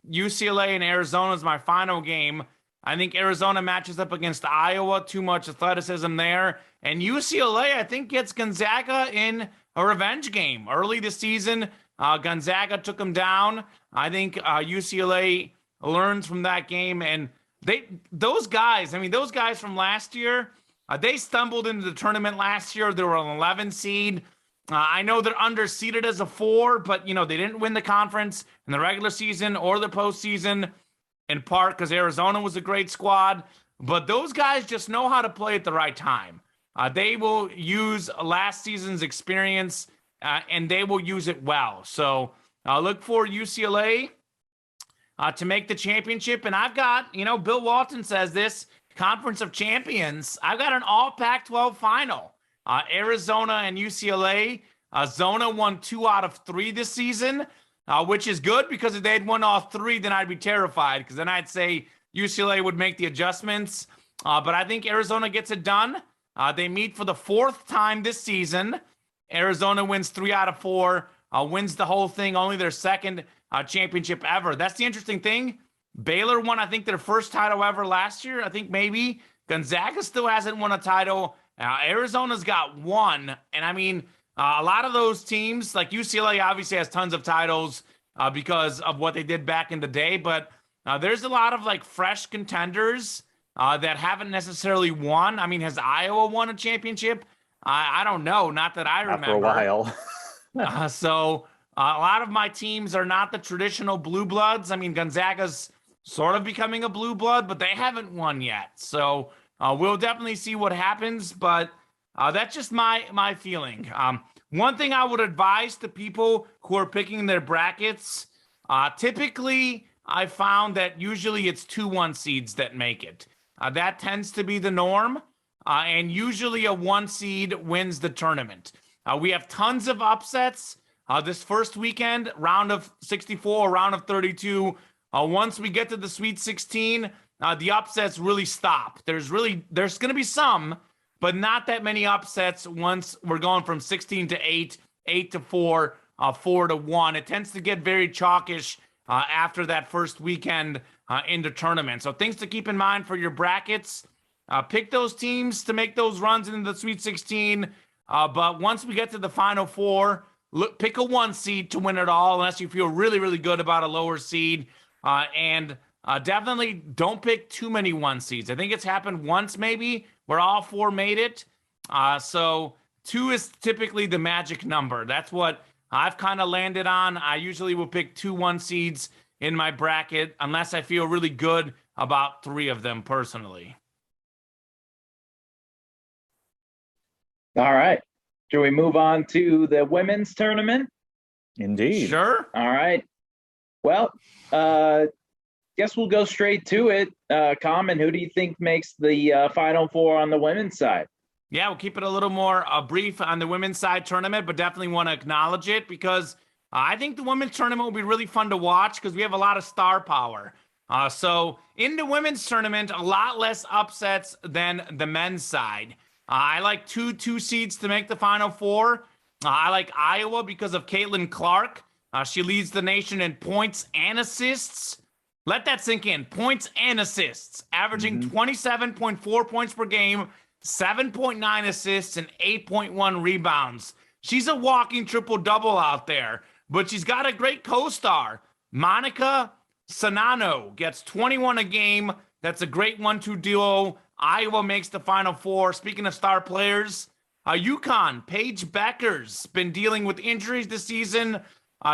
UCLA and Arizona is my final game. I think Arizona matches up against Iowa, too much athleticism there. And UCLA, I think, gets Gonzaga in a revenge game. Early this season, Gonzaga took them down. I think UCLA learns from that game. And those guys from last year, they stumbled into the tournament last year. They were an 11 seed. I know they're underseeded as a 4, but, they didn't win the conference in the regular season or the postseason, in part because Arizona was a great squad. But those guys just know how to play at the right time. They will use last season's experience, and they will use it well. So look for UCLA to make the championship. And I've got, Bill Walton says this, Conference of Champions. I've got an all Pac-12 final. Arizona and UCLA. Zona won 2 out of 3 this season, which is good because if they had won all 3, then I'd be terrified because then I'd say UCLA would make the adjustments. But I think Arizona gets it done. They meet for the 4th time this season. Arizona wins 3 out of 4, wins the whole thing, only their 2nd championship ever. That's the interesting thing. Baylor won, I think, their 1st title ever last year. I think maybe Gonzaga still hasn't won a title. Arizona's got 1. And I mean, a lot of those teams, like UCLA obviously has tons of titles because of what they did back in the day. But there's a lot of like fresh contenders that haven't necessarily won. I mean, has Iowa won a championship? I don't know. Not that I remember. After a while. So a lot of my teams are not the traditional blue bloods. I mean, Gonzaga's sort of becoming a blue blood, but they haven't won yet. So we'll definitely see what happens, but that's just my feeling. One thing I would advise to people who are picking their brackets, typically I found that usually it's 2-1 seeds that make it. That tends to be the norm, and usually a 1 seed wins the tournament. We have tons of upsets this first weekend, round of 64, round of 32. Once we get to the Sweet 16, the upsets really stop. There's going to be some, but not that many upsets once we're going from 16 to 8, 8 to 4, 4 to 1. It tends to get very chalkish after that first weekend into tournament. So things to keep in mind for your brackets. Pick those teams to make those runs into the Sweet 16. But once we get to the Final 4, pick a 1 seed to win it all, unless you feel really, really good about a lower seed. And definitely don't pick too many 1 seeds. I think it's happened once maybe where all 4 made it. So 2 is typically the magic number. That's what I've kind of landed on. I usually will pick 2 1 seeds in my bracket unless I feel really good about 3 of them personally. All right. Shall we move on to the women's tournament? Indeed. Sure. All right. Well, guess we'll go straight to it. Common, who do you think makes the Final 4 on the women's side? Yeah, we'll keep it a little more brief on the women's side tournament, but definitely want to acknowledge it because I think the women's tournament will be really fun to watch because we have a lot of star power. So in the women's tournament, a lot less upsets than the men's side. I like 2 seeds to make the Final 4. I like Iowa because of Caitlin Clark. She leads the nation in points and assists. Let that sink in. Points and assists, averaging 27.4 points per game, 7.9 assists, and 8.1 rebounds. She's a walking triple-double out there, but she's got a great co-star. Monica Sanano gets 21 a game. That's a great 1-2 duo. Iowa makes the Final 4. Speaking of star players, UConn, Paige Becker's been dealing with injuries this season.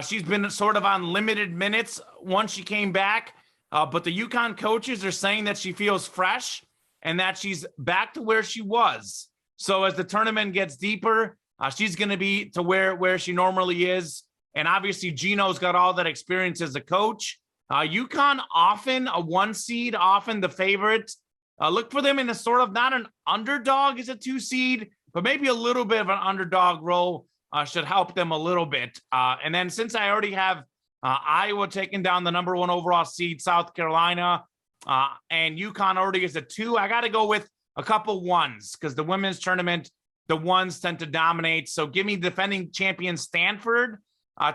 She's been sort of on limited minutes once she came back. But the UConn coaches are saying that she feels fresh and that she's back to where she was. So as the tournament gets deeper, she's going to be to where she normally is. And obviously, Gino's got all that experience as a coach. UConn often a 1 seed, often the favorite. Look for them in a sort of not an underdog as a 2 seed, but maybe a little bit of an underdog role should help them a little bit. And then since I already have Iowa taking down the number 1 overall seed, South Carolina, and UConn already is a 2, I got to go with a couple 1s because the women's tournament, the 1s tend to dominate. So give me defending champion Stanford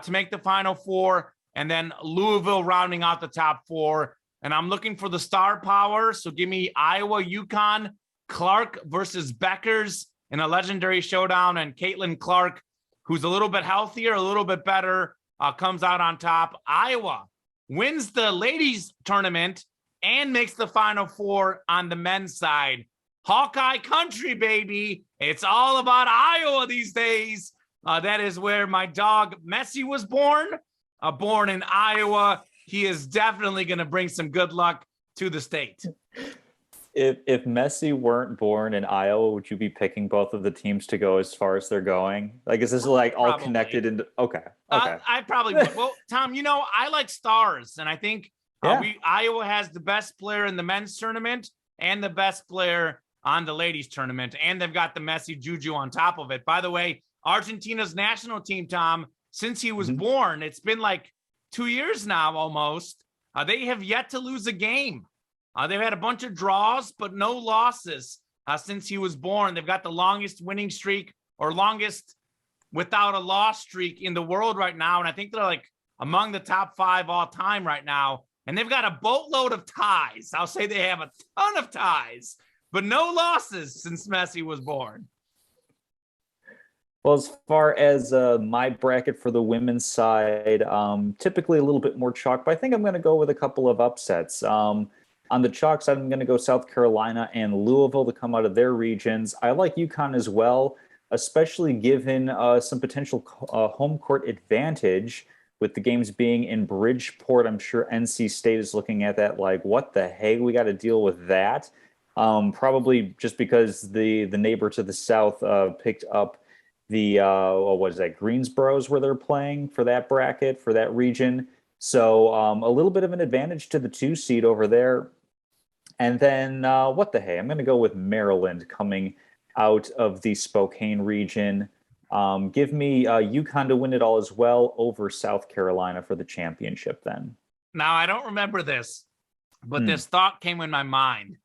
to make the Final 4. and then Louisville rounding out the top 4. And I'm looking for the star power. So give me Iowa, UConn, Clark versus Beckers in a legendary showdown. And Caitlin Clark, who's a little bit healthier, a little bit better, comes out on top. Iowa wins the ladies tournament and makes the Final Four on the men's side. Hawkeye country, baby. It's all about Iowa these days. That is where my dog Messi was born, born in Iowa. He is definitely going to bring some good luck to the state. If Messi weren't born in Iowa, would you be picking both of the teams to go as far as they're going? Like, is this like all Probably. connected into? Okay. I probably would. Well, Tom, I like stars, and I think Iowa has the best player in the men's tournament and the best player on the ladies tournament, and they've got the Messi juju on top of it. By the way, Argentina's national team, Tom, since he was born, it's been like 2 years now almost. They have yet to lose a game. They've had a bunch of draws, but no losses since he was born. They've got the longest winning streak or longest without a loss streak in the world right now. And I think they're like among the top 5 all time right now. And they've got a boatload of ties. I'll say they have a ton of ties, but no losses since Messi was born. Well, as far as my bracket for the women's side, typically a little bit more chalk, but I think I'm going to go with a couple of upsets. On the chalk side, I'm going to go South Carolina and Louisville to come out of their regions. I like UConn as well, especially given some potential home court advantage with the games being in Bridgeport. I'm sure NC State is looking at that like, what the heck? We got to deal with that. Probably just because the neighbor to the south picked up the what is that, Greensboro's where they're playing for that bracket, for that region. So a little bit of an advantage to the 2 seed over there. And then what the hey, I'm going to go with Maryland coming out of the Spokane region. Give me UConn to win it all as well over South Carolina for the championship then. Now, I don't remember this, but this thought came in my mind,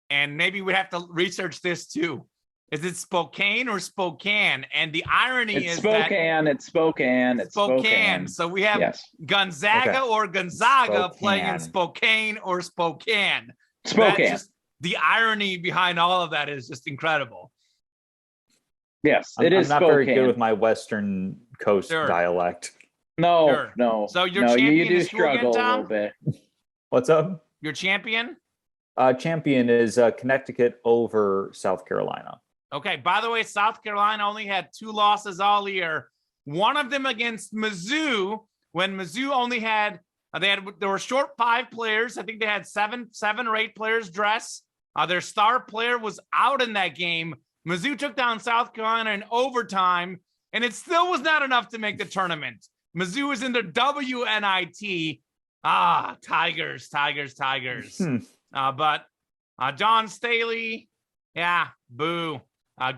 and maybe we have to research this too. Is it Spokane or Spokane? And the irony It's is Spokane. It's Spokane. It's Spokane. So we have Gonzaga or Gonzaga playing in Spokane. Spokane or Spokane. Spokane. The irony behind all of that is just incredible. Yes, it is. I'm not Spokane. very good with my Western Coast dialect. No. So your champion you do is who again, struggle a Tom? little bit. What's up? Your champion? Champion is Connecticut over South Carolina. Okay. By the way, South Carolina only had 2 losses all year. One of them against Mizzou, when Mizzou only had there were short 5 players. I think they had 7 or 8 players dress. Their star player was out in that game. Mizzou took down South Carolina in overtime, and it still was not enough to make the tournament. Mizzou is in the WNIT. Tigers. But John Staley, boo.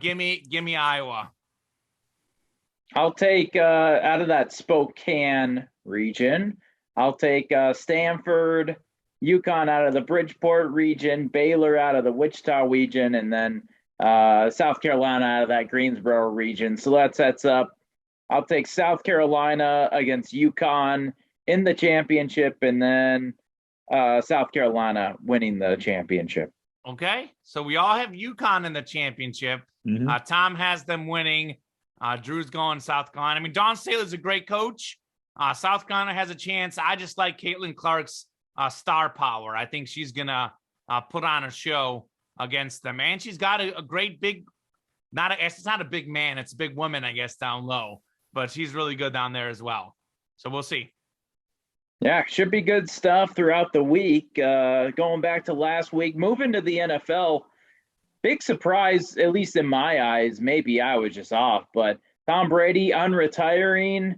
Give me Iowa. I'll take out of that Spokane region. I'll take Stanford, UConn out of the Bridgeport region, Baylor out of the Wichita region, and then South Carolina out of that Greensboro region. So that sets up. I'll take South Carolina against UConn in the championship, and then South Carolina winning the championship. Okay, so we all have UConn in the championship. Tom has them winning. Drew's going South Carolina. I mean, Dawn Staley's a great coach. South Carolina has a chance. I just like Caitlin Clark's star power. I think she's going to put on a show against them. And she's got a great big, it's not a big man. It's a big woman, I guess, down low. But she's really good down there as well. So we'll see. Yeah, should be good stuff throughout the week. Going back to last week, moving to the NFL, big surprise, at least in my eyes. Maybe I was just off, but Tom Brady unretiring.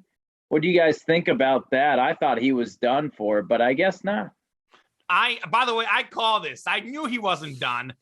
What do you guys think about that? I thought he was done for, but I guess not. By the way, I call this. I knew he wasn't done.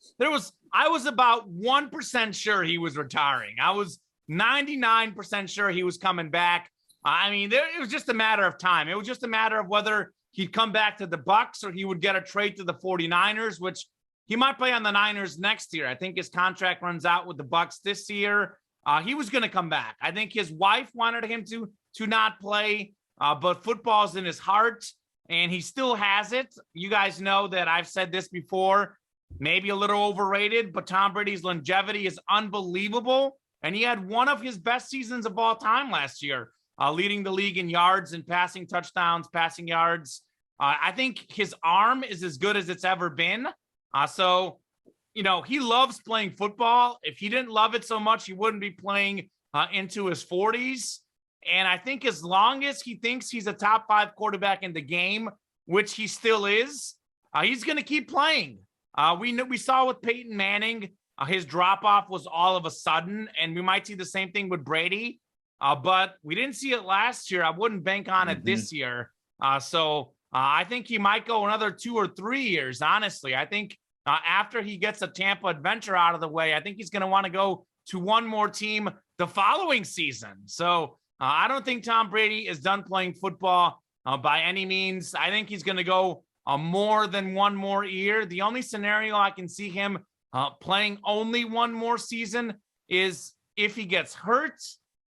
I was about 1% sure he was retiring. I was 99% sure he was coming back. I mean, it was just a matter of time. It was just a matter of whether he'd come back to the Bucs or he would get a trade to the 49ers, which he might play on the Niners next year. I think his contract runs out with the Bucs this year. He was going to come back. I think his wife wanted him to not play. but football's in his heart, and he still has it. You guys know that I've said this before, maybe a little overrated, but Tom Brady's longevity is unbelievable. And he had one of his best seasons of all time last year, leading the league in yards and passing touchdowns, passing yards. I think his arm is as good as it's ever been. So, he loves playing football. If he didn't love it so much, he wouldn't be playing into his 40s. And I think as long as he thinks he's a top 5 quarterback in the game, which he still is, he's going to keep playing. We saw with Peyton Manning, his drop-off was all of a sudden, and we might see the same thing with Brady. But we didn't see it last year. I wouldn't bank on it this year. So I think he might go another 2 or 3 years, honestly. I think after he gets a Tampa adventure out of the way, I think he's going to want to go to one more team the following season. So I don't think Tom Brady is done playing football by any means. I think he's going to go more than one more year. The only scenario I can see him playing only one more season is if he gets hurt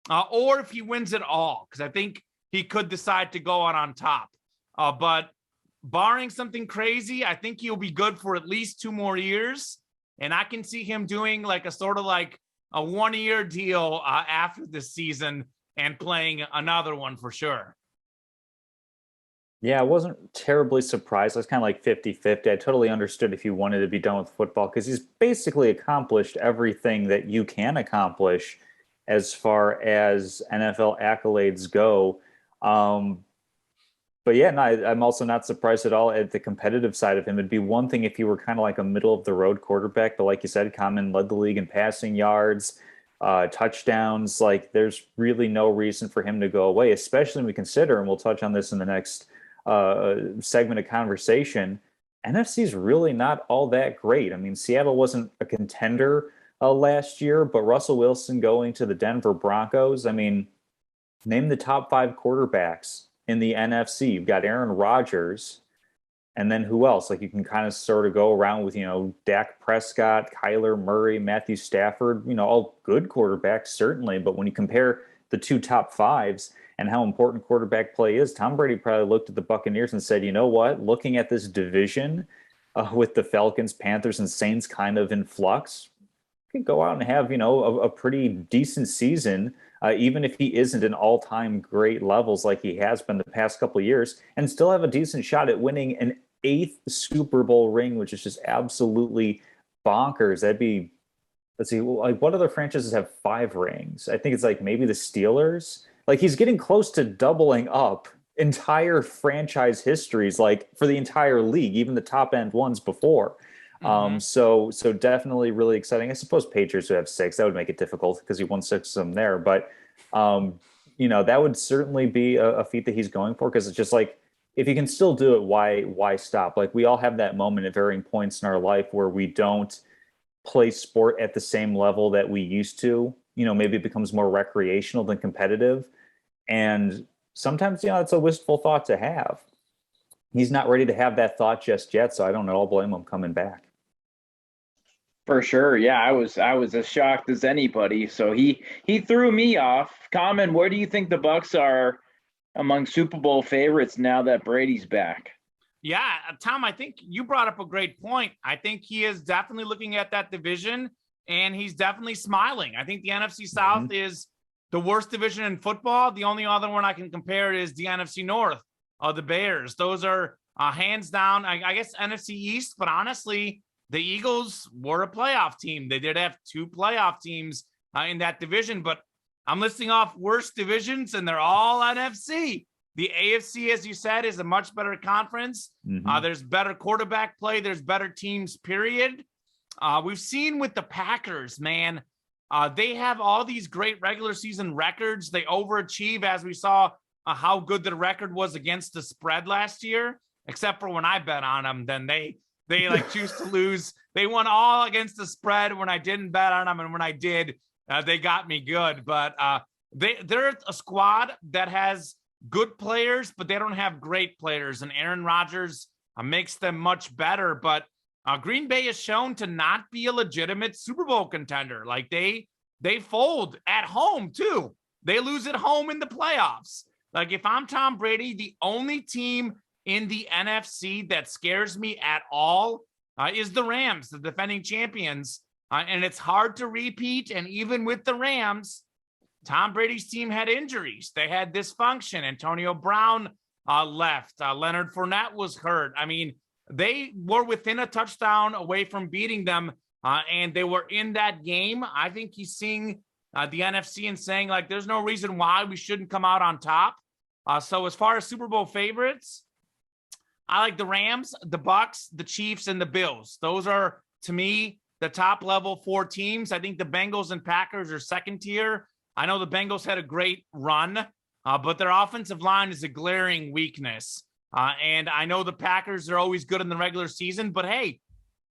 or if he wins it all, because I think he could decide to go out on top. But barring something crazy, I think he'll be good for at least 2 more years. And I can see him doing like a sort of like a 1-year deal after this season and playing another one for sure. Yeah, I wasn't terribly surprised. I was kind of like 50-50. I totally understood if he wanted to be done with football because he's basically accomplished everything that you can accomplish as far as NFL accolades go. But yeah, no, I'm also not surprised at all at the competitive side of him. It'd be one thing if he were kind of like a middle-of-the-road quarterback, but like you said, Common led the league in passing yards, touchdowns. Like, there's really no reason for him to go away, especially when we consider, and we'll touch on this in the next segment of conversation, NFC is really not all that great. I mean, Seattle wasn't a contender last year, but Russell Wilson going to the Denver Broncos, I mean, name the top 5 quarterbacks in the NFC. You've got Aaron Rodgers, and then who else? Like, you can kind of sort of go around with, Dak Prescott, Kyler Murray, Matthew Stafford, all good quarterbacks, certainly. But when you compare the 2 top 5s and how important quarterback play is, Tom Brady probably looked at the Buccaneers and said, you know what, looking at this division with the Falcons, Panthers, and Saints kind of in flux, could go out and have, a pretty decent season, even if he isn't an all-time great levels like he has been the past couple of years, and still have a decent shot at winning an 8th Super Bowl ring, which is just absolutely bonkers. That'd be, let's see, like, what other franchises have 5 rings? I think it's like maybe the Steelers. Like, he's getting close to doubling up entire franchise histories, like for the entire league, even the top end ones before. So definitely really exciting. I suppose Patriots would have 6. That would make it difficult because he won 6 of them there. But, that would certainly be a feat that he's going for, because it's just like, if you can still do it, why stop? Like, we all have that moment at varying points in our life where we don't play sport at the same level that we used to. Maybe it becomes more recreational than competitive. And sometimes, it's a wistful thought to have. He's not ready to have that thought just yet, so I don't at all blame him coming back. For sure. Yeah, I was as shocked as anybody. So he threw me off. Common, where do you think the Bucs are among Super Bowl favorites now that Brady's back? Yeah, Tom, I think you brought up a great point. I think he is definitely looking at that division, and he's definitely smiling. I think the NFC South is the worst division in football. The only other one I can compare is the NFC North, the Bears. Those are hands down, I guess, NFC East, but honestly, the Eagles were a playoff team. They did have 2 playoff teams in that division, but I'm listing off worst divisions, and they're all NFC. The AFC, as you said, is a much better conference. There's better quarterback play. There's better teams, period. We've seen with the Packers, man, they have all these great regular season records. They overachieve, as we saw how good the record was against the spread last year, except for when I bet on them. Then they like choose to lose. They won all against the spread when I didn't bet on them, and when I did, they got me good. But they're a squad that has good players, but they don't have great players, and Aaron Rodgers makes them much better. But Green Bay is shown to not be a legitimate Super Bowl contender. Like, they fold at home too. They lose at home in the playoffs. Like if I'm Tom Brady, the only team in the NFC that scares me at all is the Rams, the defending champions. And it's hard to repeat. And even with the Rams, Tom Brady's team had injuries. They had dysfunction. Antonio Brown left. Leonard Fournette was hurt. I mean, they were within a touchdown away from beating them, and they were in that game. I think he's seeing the NFC and saying, like, there's no reason why we shouldn't come out on top. So as far as Super Bowl favorites, I like the Rams, the Bucks, the Chiefs, and the Bills. Those are, to me, the top level 4 teams. I think the Bengals and Packers are second tier. I know the Bengals had a great run, but their offensive line is a glaring weakness. And I know the Packers are always good in the regular season, but hey,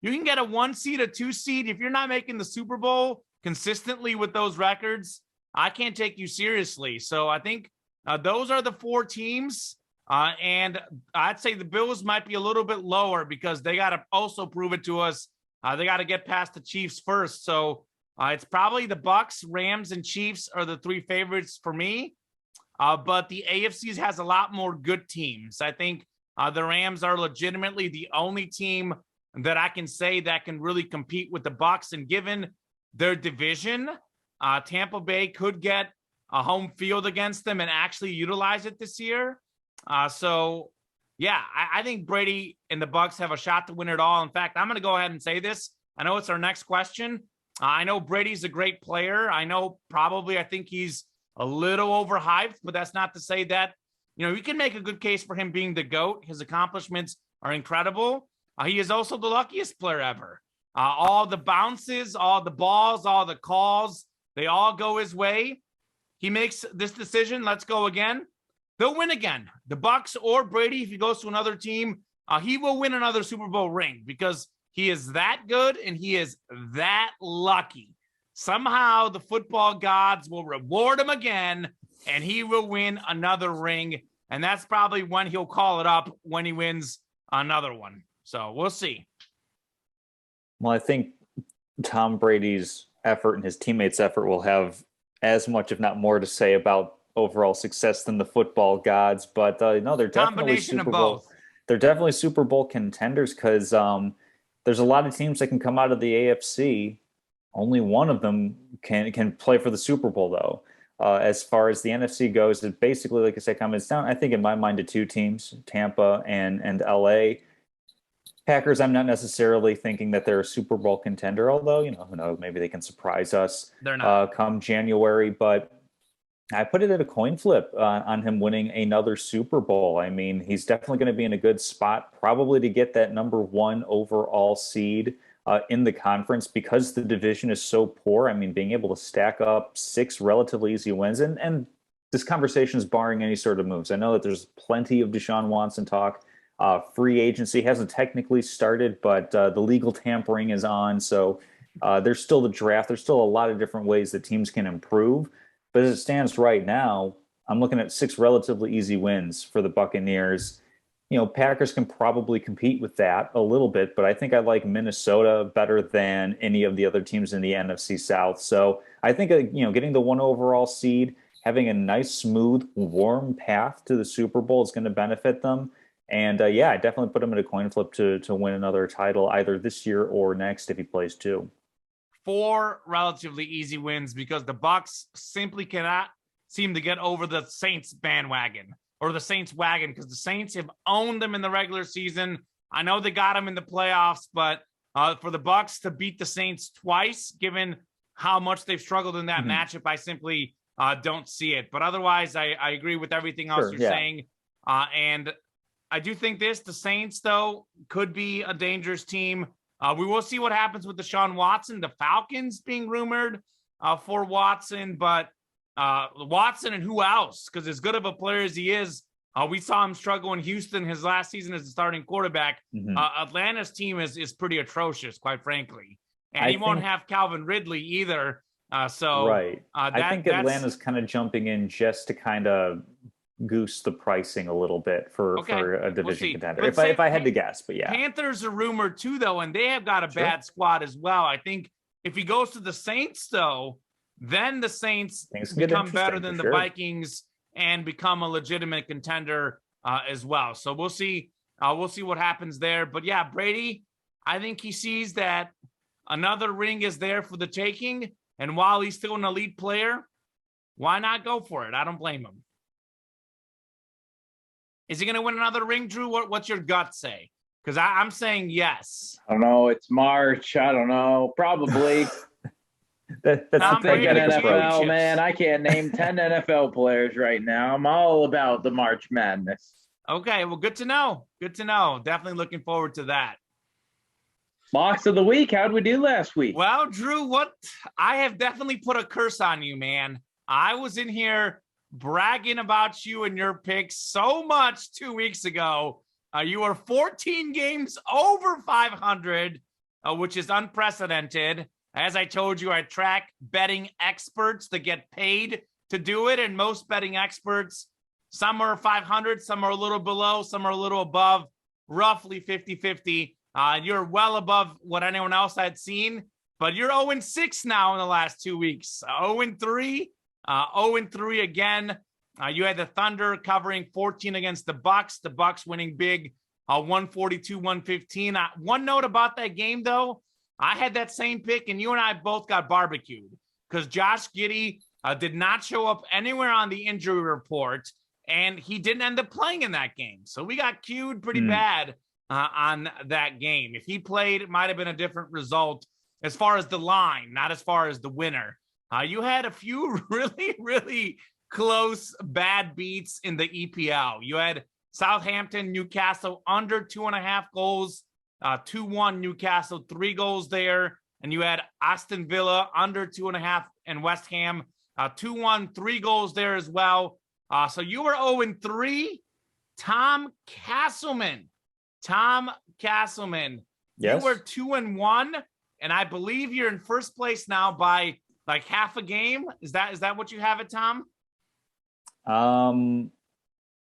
you can get a 1 seed, a 2 seed. If you're not making the Super Bowl consistently with those records, I can't take you seriously. So I think those are the 4 teams. And I'd say the Bills might be a little bit lower because they got to also prove it to us. They got to get past the Chiefs first. So it's probably the Bucks, Rams, and Chiefs are the 3 favorites for me. But the AFC has a lot more good teams. I think the Rams are legitimately the only team that I can say that can really compete with the Bucks. And given their division, Tampa Bay could get a home field against them and actually utilize it this year. So, yeah, I think Brady and the Bucks have a shot to win it all. In fact, I'm going to go ahead and say this. I know it's our next question. I know Brady's a great player. I think he's a little overhyped, but that's not to say that, you can make a good case for him being the GOAT. His accomplishments are incredible. He is also the luckiest player ever. All the bounces, all the balls, all the calls, they all go his way. He makes this decision. Let's go again. They'll win again. The Bucks or Brady, if he goes to another team, he will win another Super Bowl ring because he is that good and he is that lucky. Somehow the football gods will reward him again and he will win another ring. And that's probably when he'll call it up when he wins another one. So we'll see. Well, I think Tom Brady's effort and his teammates' effort will have as much, if not more, to say about overall success than the football gods. But no, they're definitely Super Bowl. They're definitely Super Bowl contenders because there's a lot of teams that can come out of the AFC. Only one of them can play for the Super Bowl, though. As far as the NFC goes, it basically, like I said, comes down, I think, in my mind, to 2 teams, Tampa and LA. Packers, I'm not necessarily thinking that they're a Super Bowl contender, although, who knows, maybe they can surprise us come January. But I put it at a coin flip on him winning another Super Bowl. I mean, he's definitely going to be in a good spot, probably to get that number 1 overall seed in the conference because the division is so poor. I mean, being able to stack up 6 relatively easy wins, and this conversation is barring any sort of moves. I know that there's plenty of Deshaun Watson talk. Free agency hasn't technically started, but the legal tampering is on. So there's still the draft. There's still a lot of different ways that teams can improve. But as it stands right now, I'm looking at 6 relatively easy wins for the Buccaneers. Packers can probably compete with that a little bit, but I think I like Minnesota better than any of the other teams in the NFC South. So I think, getting the 1 overall seed, having a nice, smooth, warm path to the Super Bowl is going to benefit them. And I definitely put him in a coin flip to win another title either this year or next if he plays 2. 4 relatively easy wins because the Bucks simply cannot seem to get over the Saints bandwagon or the Saints wagon because the Saints have owned them in the regular season. I know they got them in the playoffs, but for the Bucks to beat the Saints twice, given how much they've struggled in that matchup, I simply don't see it. But otherwise, I agree with everything else you're saying. And I do think the Saints, though, could be a dangerous team. We will see what happens with Deshaun Watson, the Falcons being rumored for Watson, but Watson and who else? Because as good of a player as he is, we saw him struggle in Houston his last season as a starting quarterback. Atlanta's team is pretty atrocious, quite frankly. And he won't have Calvin Ridley either. I think Atlanta's kind of jumping in just to kind of goose the pricing a little bit for a division contender. If I had to guess, but yeah. Panthers are rumored too, though, and they have got a bad squad as well. I think if he goes to the Saints, though, then the Saints become better than the Vikings and become a legitimate contender as well. So we'll see. We'll see what happens there. But yeah, Brady, I think he sees that another ring is there for the taking. And while he's still an elite player, why not go for it? I don't blame him. Is he going to win another ring, Drew? What's your gut say? Because I'm saying yes. I don't know. It's March. I don't know. Probably. That's Tom the Brady, pragmatic NFL, approach. man. I can't name 10 NFL players right now. I'm all about the March Madness. Okay, well, good to know. Good to know. Definitely looking forward to that. Box of the week. How'd we do last week? Well, Drew, I have definitely put a curse on you, man. I was in here bragging about you and your picks so much 2 weeks ago. You were 14 games over 500, which is unprecedented. As I told you, I track betting experts that get paid to do it, and most betting experts, some are 500, some are a little below, some are a little above, roughly 50-50. You're well above what anyone else had seen, but you're 0-6 now in the last 2 weeks. 0-3, 0-3 again. You had the Thunder covering 14 against the Bucks winning big, 142-115. One note about that game, though, I had that same pick, and you and I both got barbecued because Josh Giddey did not show up anywhere on the injury report, and he didn't end up playing in that game. So we got cued pretty bad on that game. If he played, it might have been a different result as far as the line, not as far as the winner. You had a few really, really close bad beats in the EPL. You had Southampton, Newcastle under 2.5 goals, 2-1 Newcastle, 3 goals there. And you had Aston Villa under 2.5 and West Ham, 2-1, 3 goals there as well. So you were 0-3. Tom Castleman. Yes. You were 2-1, and I believe you're in first place now by like half a game. Is that what you have it, Tom?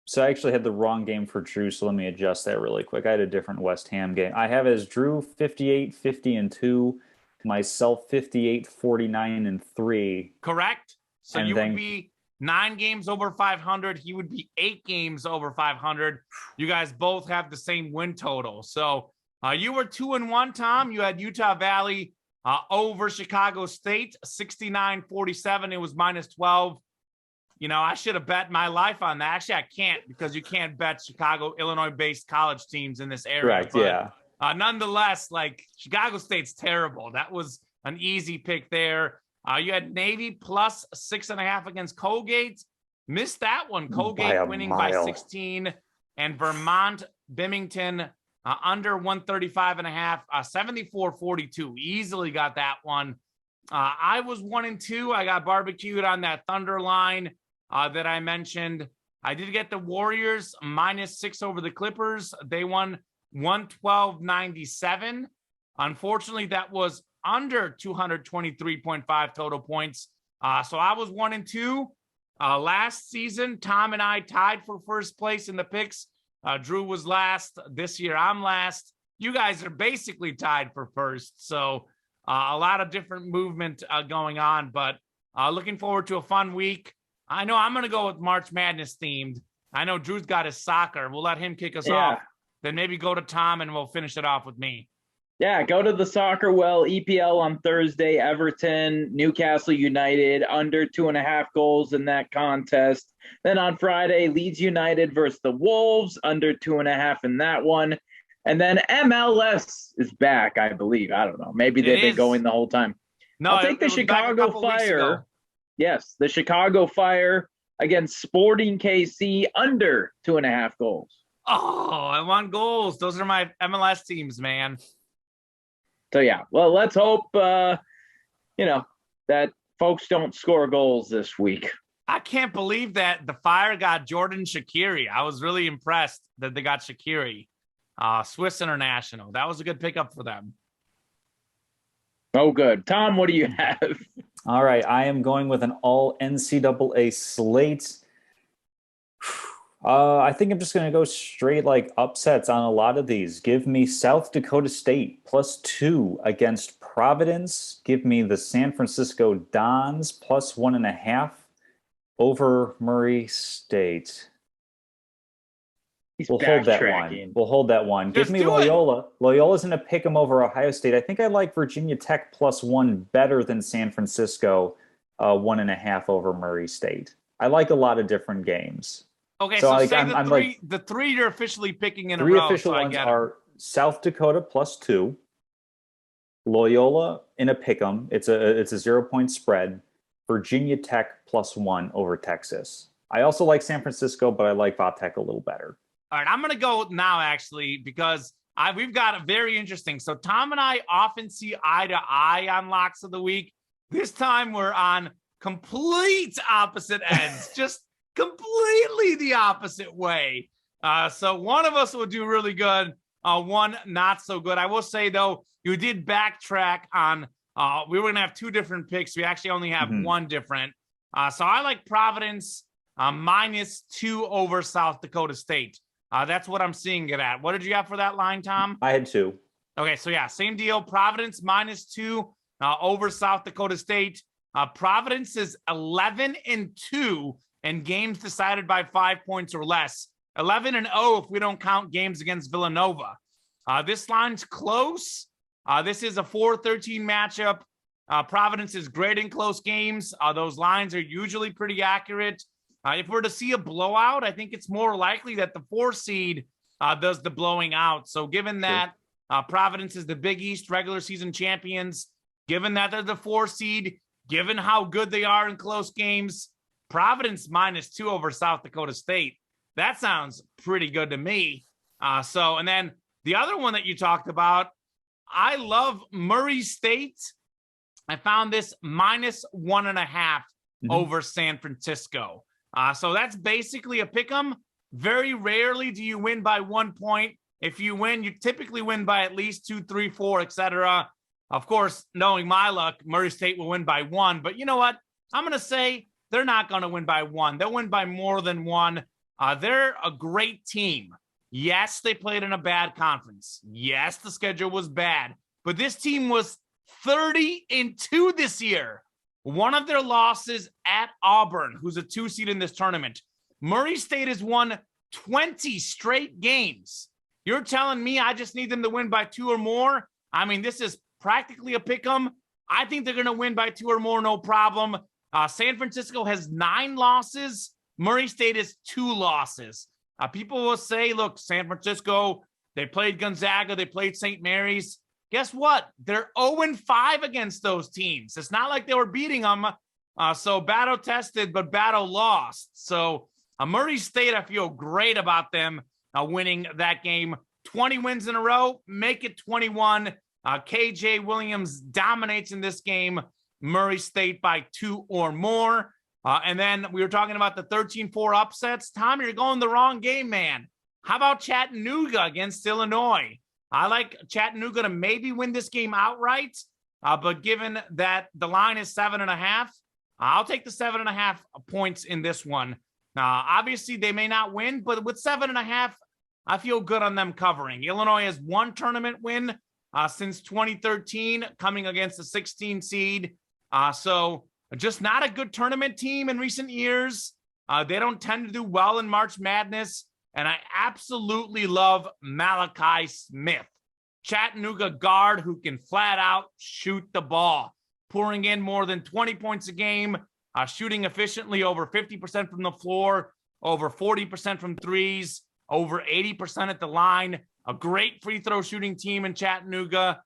So I actually had the wrong game for Drew, so let me adjust that really quick. I had a different West Ham game. I have as Drew 58-50-2, myself 58-49-3. Correct. So And you then- would be 9 games over 500. He would be 8 games over 500. You guys both have the same win total. So you were 2-1, Tom. You had Utah Valley over Chicago State, 69-47. It was -12. You know, I should have bet my life on that. Actually, I can't because you can't bet Chicago, Illinois-based college teams in this area. Correct, But, yeah. nonetheless, like Chicago State's terrible. That was an easy pick there. You had Navy plus 6.5 against Colgate. Missed that one. By Colgate a winning by mile. 16. And Vermont, Bimington under 135.5, 74-42. Easily got that one. I was 1-2. I got barbecued on that Thunder line that I mentioned. I did get the Warriors -6 over the Clippers. They won 112-97. Unfortunately, that was under 223.5 total points. So I was 1-2. Last season, Tom and I tied for first place in the picks. Drew was last. This year, I'm last. You guys are basically tied for first. So a lot of different movement going on, but looking forward to a fun week. I know I'm going to go with March Madness themed. I know Drew's got his soccer. We'll let him kick us off. Then maybe go to Tom and we'll finish it off with me. Yeah, go to the Soccer Well. EPL on Thursday, Everton, Newcastle United, under 2.5 goals in that contest. Then on Friday, Leeds United versus the Wolves, under 2.5 in that one. And then MLS is back, I believe. I don't know. Maybe they've been going the whole time. No, I'll take the Chicago Fire. Yes, the Chicago Fire against Sporting KC, under 2.5 goals. Oh, I want goals. Those are my MLS teams, man. So, yeah, well, let's hope, that folks don't score goals this week. I can't believe that the Fire got Jordan Shaqiri. I was really impressed that they got Shaqiri, Swiss international. That was a good pickup for them. Oh, good. Tom, what do you have? All right, I am going with an all NCAA slate. I think I'm just going to go straight like upsets on a lot of these. Give me South Dakota State +2 against Providence. Give me the San Francisco Dons +1.5 over Murray State. He's We'll hold that one. backtracking. We'll hold that one. Just Give me do it. Loyola. Loyola's going to pick him over Ohio State. I think I like Virginia Tech +1 better than San Francisco 1.5 over Murray State. I like a lot of different games. Okay, So, so like, say I'm like- the three you're officially picking in a Three row. official so I ones get 'em. are South Dakota +2, Loyola in a pick'em. It's a 0-point spread. Virginia Tech +1 over Texas. I also like San Francisco, but I like Vatech a little better. All right, I'm going to go now, actually, because we've got a very interesting. So Tom and I often see eye to eye on locks of the week. This time we're on complete opposite ends, just completely the opposite way. So one of us will do really good, one not so good. I will say, though, you did backtrack on, we were going to have two different picks. We actually only have one different. So I like Providence -2 over South Dakota State. That's what I'm seeing it at. What did you have for that line, Tom? I had 2. Okay, so yeah, same deal. Providence -2 over South Dakota State. Providence is 11-2 in games decided by 5 points or less. 11-0 if we don't count games against Villanova. This line's close. This is a 4-13 matchup. Providence is great in close games. Those lines are usually pretty accurate. If we're to see a blowout, I think it's more likely that the 4 seed does the blowing out. So given that Providence is the Big East regular season champions, given that they're the 4 seed, given how good they are in close games, Providence -2 over South Dakota State. That sounds pretty good to me. And then the other one that you talked about, I love Murray State. I found this -1.5 over San Francisco. So that's basically a pick 'em. Very rarely do you win by 1 point. If you win, you typically win by at least 2, 3, 4, etc. Of course, knowing my luck, Murray State will win by 1. But you know what? I'm going to say they're not going to win by 1. They'll win by more than 1. They're a great team. Yes, they played in a bad conference. Yes, the schedule was bad. But this team was 30-2 this year. One of their losses at Auburn, who's a 2 seed in this tournament. Murray State has won 20 straight games. You're telling me I just need them to win by 2 or more? I mean, this is practically a pick 'em. I think they're going to win by 2 or more, no problem. San Francisco has 9 losses. Murray State has 2 losses. People will say, look, San Francisco, they played Gonzaga, they played St. Mary's. Guess what? They're 0-5 against those teams. It's not like they were beating them. So battle tested, but battle lost. So Murray State, I feel great about them winning that game. 20 wins in a row, make it 21. KJ Williams dominates in this game. Murray State by 2 or more. And then we were talking about the 13-4 upsets. Tom, you're going the wrong game, man. How about Chattanooga against Illinois? I like Chattanooga to maybe win this game outright, but given that the line is 7.5, I'll take the 7.5 points in this one. Obviously, they may not win, but with 7.5, I feel good on them covering. Illinois has 1 tournament win since 2013, coming against the 16 seed. So just not a good tournament team in recent years. They don't tend to do well in March Madness. And I absolutely love Malachi Smith, Chattanooga guard who can flat out shoot the ball, pouring in more than 20 points a game, shooting efficiently over 50% from the floor, over 40% from threes, over 80% at the line. A great free throw shooting team in Chattanooga,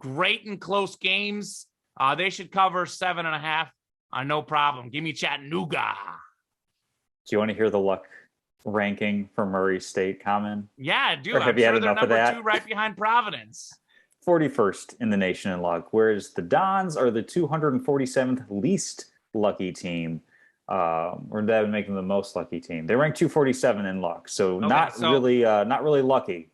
great in close games. They should cover 7.5. No problem. Give me Chattanooga. Do you want to hear the luck ranking for Murray State, Common? Yeah, I do. Or have I'm you sure had they're enough of number that? 2 right behind Providence. 41st in the nation in luck, whereas the Dons are the 247th least lucky team. Or that would make them the most lucky team. They rank 247 in luck, so not really lucky.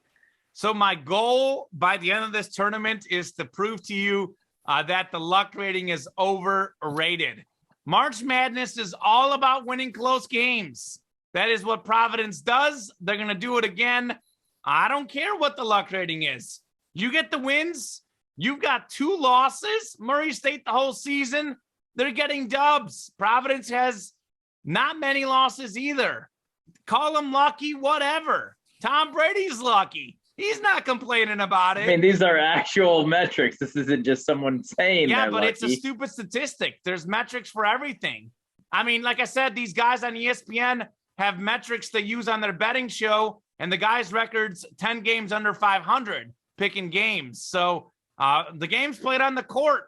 So my goal by the end of this tournament is to prove to you that the luck rating is overrated. March Madness is all about winning close games. That is what Providence does. They're going to do it again. I don't care what the luck rating is. You get the wins. You've got 2 losses. Murray State the whole season, they're getting dubs. Providence has Not many losses either. Call him lucky, whatever. Tom Brady's lucky. He's not complaining about it. I mean, these are actual metrics. This isn't just someone saying yeah, they're but lucky. it's a stupid statistic. There's metrics for everything. I mean, like I said, these guys on ESPN have metrics they use on their betting show, and the guy's record's 10 games under 500 picking games. So the game's played on the court.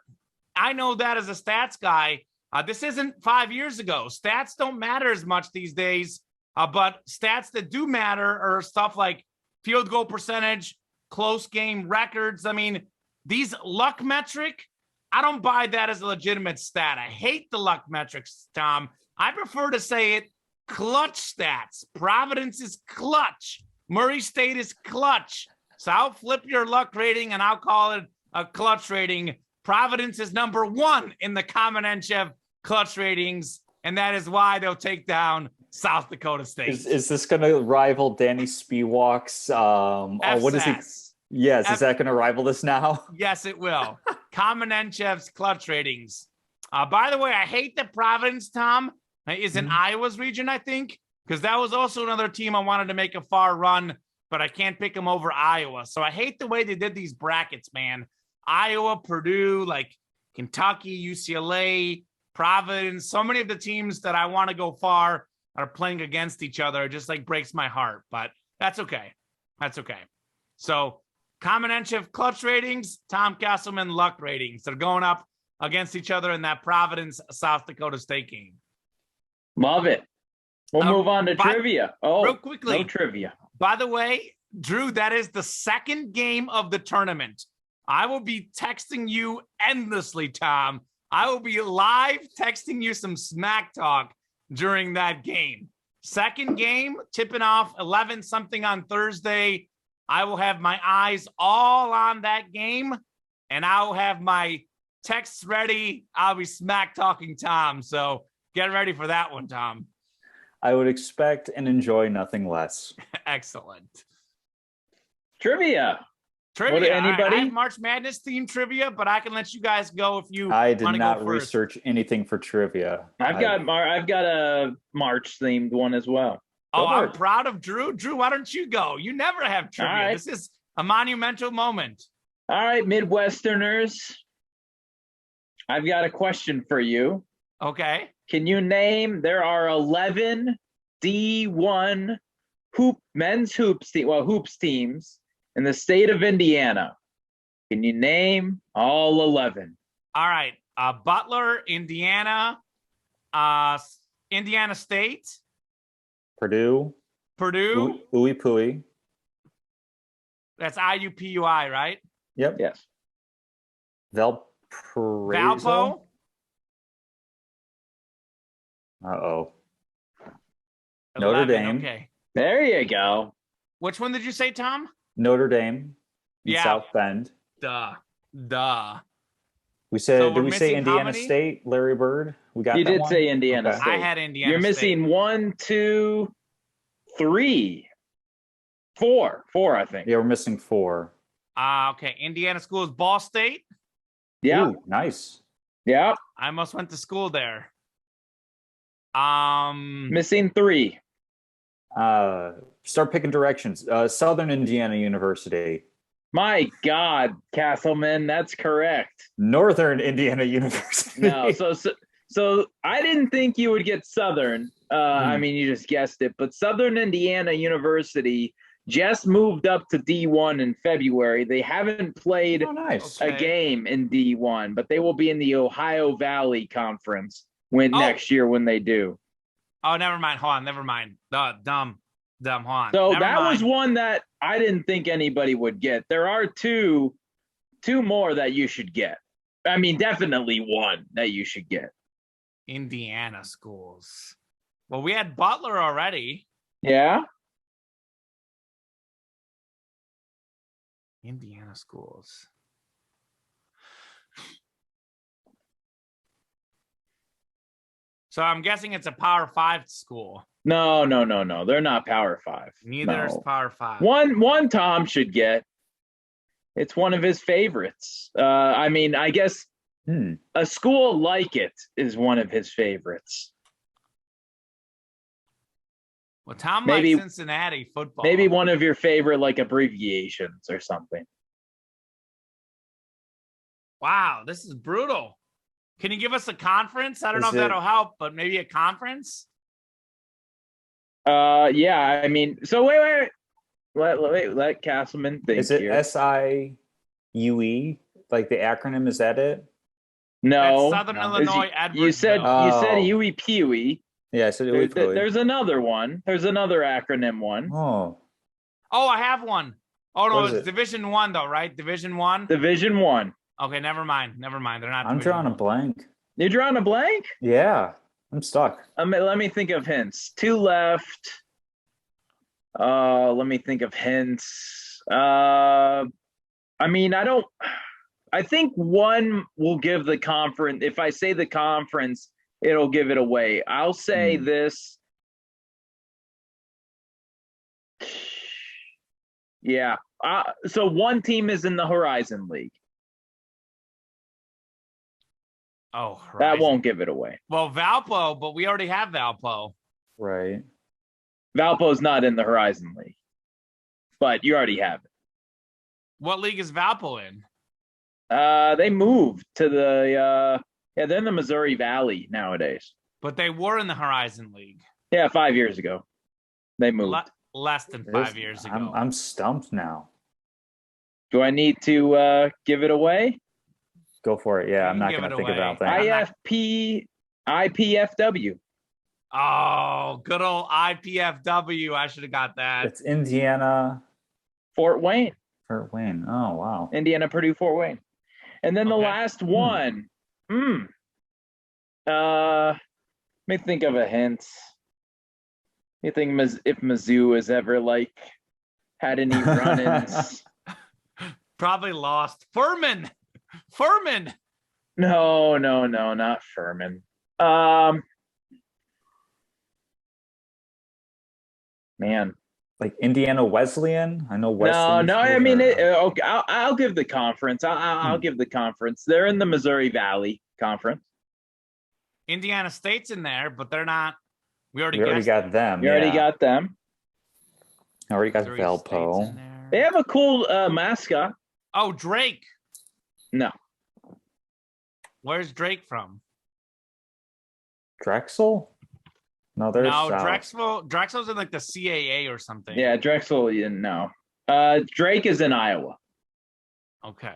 I know that as a stats guy. This isn't 5 years ago. Stats don't matter as much these days, but stats that do matter are stuff like field goal percentage, close game records. I mean, these luck metric, I don't buy that as a legitimate stat. I hate the luck metrics, Tom. I prefer to say it clutch stats. Providence is clutch. Murray State is clutch. So I'll flip your luck rating and I'll call it a clutch rating. Providence is number 1 in the Kamenechev clutch ratings, and that is why they'll take down South Dakota State. Is this going to rival Danny Spiewak's? What is he? Yes, is that going to rival this now? Yes, it will. Kamenechev's clutch ratings. By the way, I hate that Providence, Tom, is in Iowa's region, I think, because that was also another team I wanted to make a far run, but I can't pick them over Iowa. So I hate the way they did these brackets, man. Iowa, Purdue, like Kentucky, UCLA, Providence, so many of the teams that I want to go far are playing against each other. It just like breaks my heart, but that's okay. That's okay. So Kamenechev clutch ratings, Tom Kesselman luck ratings. They're going up against each other in that Providence, South Dakota State game. Love it. We'll move on to trivia. Oh, real quickly. No trivia. By the way, Drew, that is the second game of the tournament. I will be texting you endlessly, Tom. I will be live texting you some smack talk during that game. Second game, tipping off 11 something on Thursday. I will have my eyes all on that game, and I'll have my texts ready. I'll be smack talking Tom. So get ready for that one, Tom. I would expect and enjoy nothing less. Excellent. Trivia. Trivia. Anybody? I have March Madness themed trivia, but I can let you guys go if you I did wanna not go first. research anything for trivia. I've got a March themed one as well. Oh, Go I'm for it. proud of Drew. Drew, why don't you go? You never have trivia. All right. This is a monumental moment. All right, Midwesterners. I've got a question for you. Okay. Can you name? There are 11 D1 men's hoops teams in the state of Indiana. Can you name all 11? All right. Butler, Indiana, Indiana State, Purdue, Purdue. Ooey Pooey. That's IUPUI, right? Yep. Yes. Valparaiso. Valpo. Uh-oh. Notre 11, Dame. Okay. There you go. Which one did you say, Tom? Notre Dame in Yeah. South Bend. Duh. We said, So did we're we say missing how Indiana many? State, Larry Bird? We got You that did one? say Indiana Okay. State. I had Indiana You're State. missing 1, 2, 3, 4. 4, I think. Yeah, we're missing 4. Okay. Indiana Schools, Ball State. Yeah. Ooh, nice. Yeah. I almost went to school there. Missing 3. Start picking directions. Southern Indiana University. My God, Castleman, that's correct. Northern Indiana University. No, so I didn't think you would get Southern. I mean, you just guessed it, but Southern Indiana University just moved up to D1 in February. They haven't played Oh, nice. Okay. a game in D1, but they will be in the Ohio Valley Conference next year when they do. Oh, never mind. Hold on. Never mind. Dumb. Hold on. So Never that was mind. one that I didn't think anybody would get. There are two more that you should get. I mean, definitely one that you should get. Indiana schools. Well, we had Butler already. Yeah. Indiana schools. So I'm guessing it's a Power 5 school. No. They're not Power 5. Neither is No. Power 5. One Tom should get. It's one of his favorites. I mean, I guess a school like it is one of his favorites. Well, town Maybe- like Cincinnati football. Maybe one of your favorite like abbreviations or something. Wow, this is brutal. Can you give us a conference? I don't know Is if that'll it- help, but maybe a conference. Yeah, I mean, so wait. Let Castleman think Is it here. SIUE? Like the acronym, is that it? No, That's Southern no. Illinois, you said Edwardsville. Oh. Huey Pewee. Yeah, I said There- Uwe Pui. there's another one. There's another acronym one. Oh, Oh, I have one. Oh no, What is it's it? Division 1 though, right? Division 1. Division 1. Okay, never mind. They're not. I'm Division drawing a 1. blank. You're drawing a blank? Yeah, I'm stuck. Let me think of hints. 2 left. Let me think of hints. I mean, I think 1 will give the conference. If I say the conference, it'll give it away. I'll say this. Yeah. So 1 team is in the Horizon League. Oh, That Horizon. won't give it away. Well, Valpo, but we already have Valpo. Right. Valpo's not in the Horizon League, but you already have it. What league is Valpo in? They moved to the they're in the Missouri Valley nowadays. But they were in the Horizon League Yeah, 5 years ago. They moved. less than 5 years ago. I'm stumped now. Do I need to give it away? Go for it. Yeah, You I'm can not give going it to think away. about that. I'm not- IPFW. Oh, good old IPFW. I should have got that. It's Indiana, Fort Wayne. Fort Wayne. Oh, wow. Indiana, Purdue, Fort Wayne. And then the Okay. last one. Let me think of a hint. You think if Mizzou has ever like had any run-ins? Probably lost. Furman. No, not Furman. Man, Like Indiana Wesleyan? I know no. Wesleyan. I mean, okay, I'll give the conference. I'll give the conference. They're in the Missouri Valley Conference. Indiana State's in there, but they're not. We already, We already guessed got them. You already yeah. got them. I already got Missouri State's in Valpo. there. They have a cool mascot. Oh, Drake. No, Where's Drake from? Drexel? No, there's No, South. Drexel's in like the CAA or something. yeah, Drexel. No, Drake is in Iowa. Okay.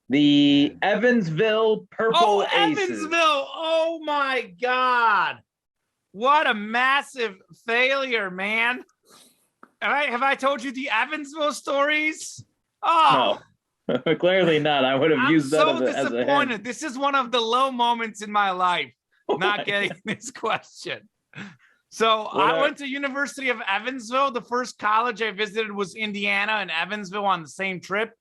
The Evansville Purple Oh, Aces. Evansville. Oh my God. What a massive failure, man. Have I told you the Evansville stories? Oh, No, clearly not. I would have I'm used that so as a hint. disappointed. This is one of the low moments in my life, Oh not my getting this question. So What I are- went to University of Evansville. The first college I visited was Indiana and Evansville on the same trip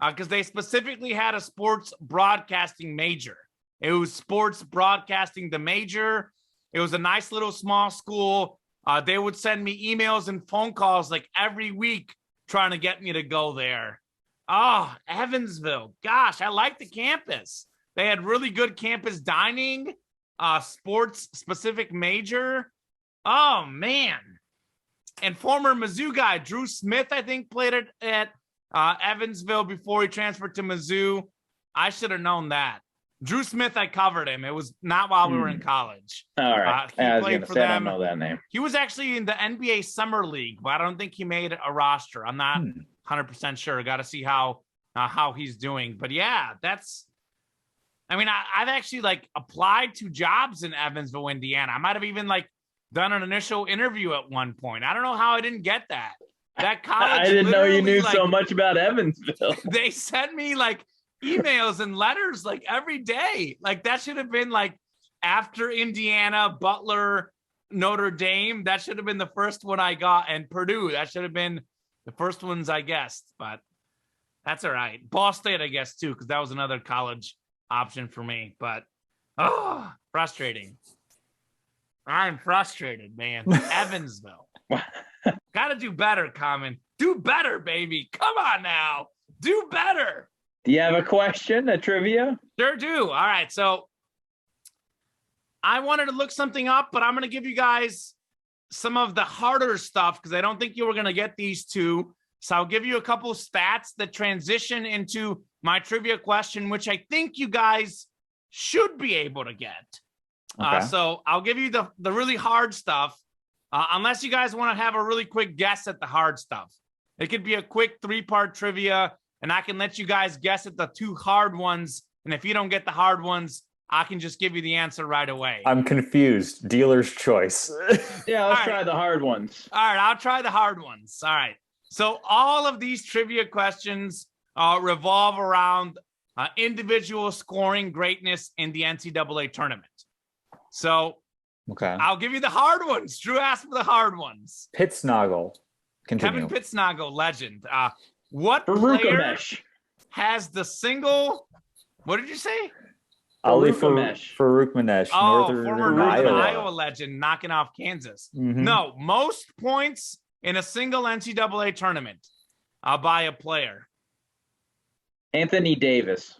because they specifically had a sports broadcasting major. It was sports broadcasting, the major. It was a nice little small school. They would send me emails and phone calls like every week trying to get me to go there. Oh, Evansville. Gosh, I like the campus. They had really good campus dining, sports specific major. Oh, man. And former Mizzou guy, Drew Smith, I think, played at Evansville before he transferred to Mizzou. I should have known that. Drew Smith, I covered him. It was not while we were in college. All right. He I was played going to for say I them. don't know that name. He was actually in the NBA Summer League, but I don't think he made a roster. I'm not Hmm. 100% sure. Got to see how he's doing. But yeah, I've actually like applied to jobs in Evansville, Indiana. I might have even like done an initial interview at one point. I don't know how I didn't get that. That college. I didn't know you literally, knew so like, much about Evansville. They sent me like emails and letters like every day. Like that should have been like after Indiana, Butler, Notre Dame. That should have been the first one I got, and Purdue. That should have been the first ones I guessed. But that's all right. Ball State, I guess too, because that was another college option for me. But frustrating. I'm frustrated, man. Evansville. Got to do better, Common. Do better, baby. Come on now. Do better. Do you have a question, a trivia? Sure do. All right. So I wanted to look something up, but I'm going to give you guys some of the harder stuff because I don't think you were going to get these two. So I'll give you a couple of stats that transition into my trivia question, which I think you guys should be able to get. Okay. So I'll give you the really hard stuff, unless you guys want to have a really quick guess at the hard stuff. It could be a quick 3-part trivia, and I can let you guys guess at the 2 hard ones. And if you don't get the hard ones, I can just give you the answer right away. I'm confused. Dealer's choice. Yeah, let's All right. try the hard ones. All right, I'll try the hard ones. All right. So all of these trivia questions revolve around individual scoring greatness in the NCAA tournament. So Okay. I'll give you the hard ones. Drew asked for the hard ones. Pittsnoggle. Continue. Kevin Pittsnoggle, legend. What player Farukamesh. has the single? What did you say? Ali Farukamesh. Faroukmanesh, Oh, Northern former Iowa. Iowa legend, knocking off Kansas. Mhm. No, most points in a single NCAA tournament by a player. Anthony Davis.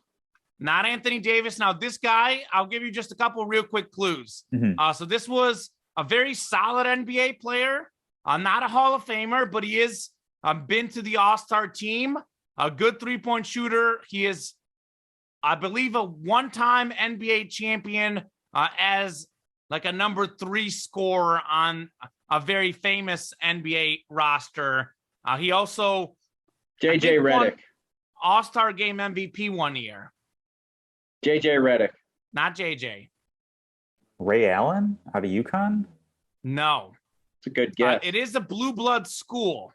Not Anthony Davis. Now, this guy, I'll give you just a couple real quick clues. Mhm. So this was a very solid NBA player, not a Hall of Famer, but he is been to the All-Star team, a good three-point shooter. He is, I believe, a one-time NBA champion as like a number 3 scorer on a very famous NBA roster. He also JJ won Redick. All-Star game MVP one year. JJ Redick. Not JJ. Ray Allen out of UConn? No. It's a good guess. It is a blue blood school.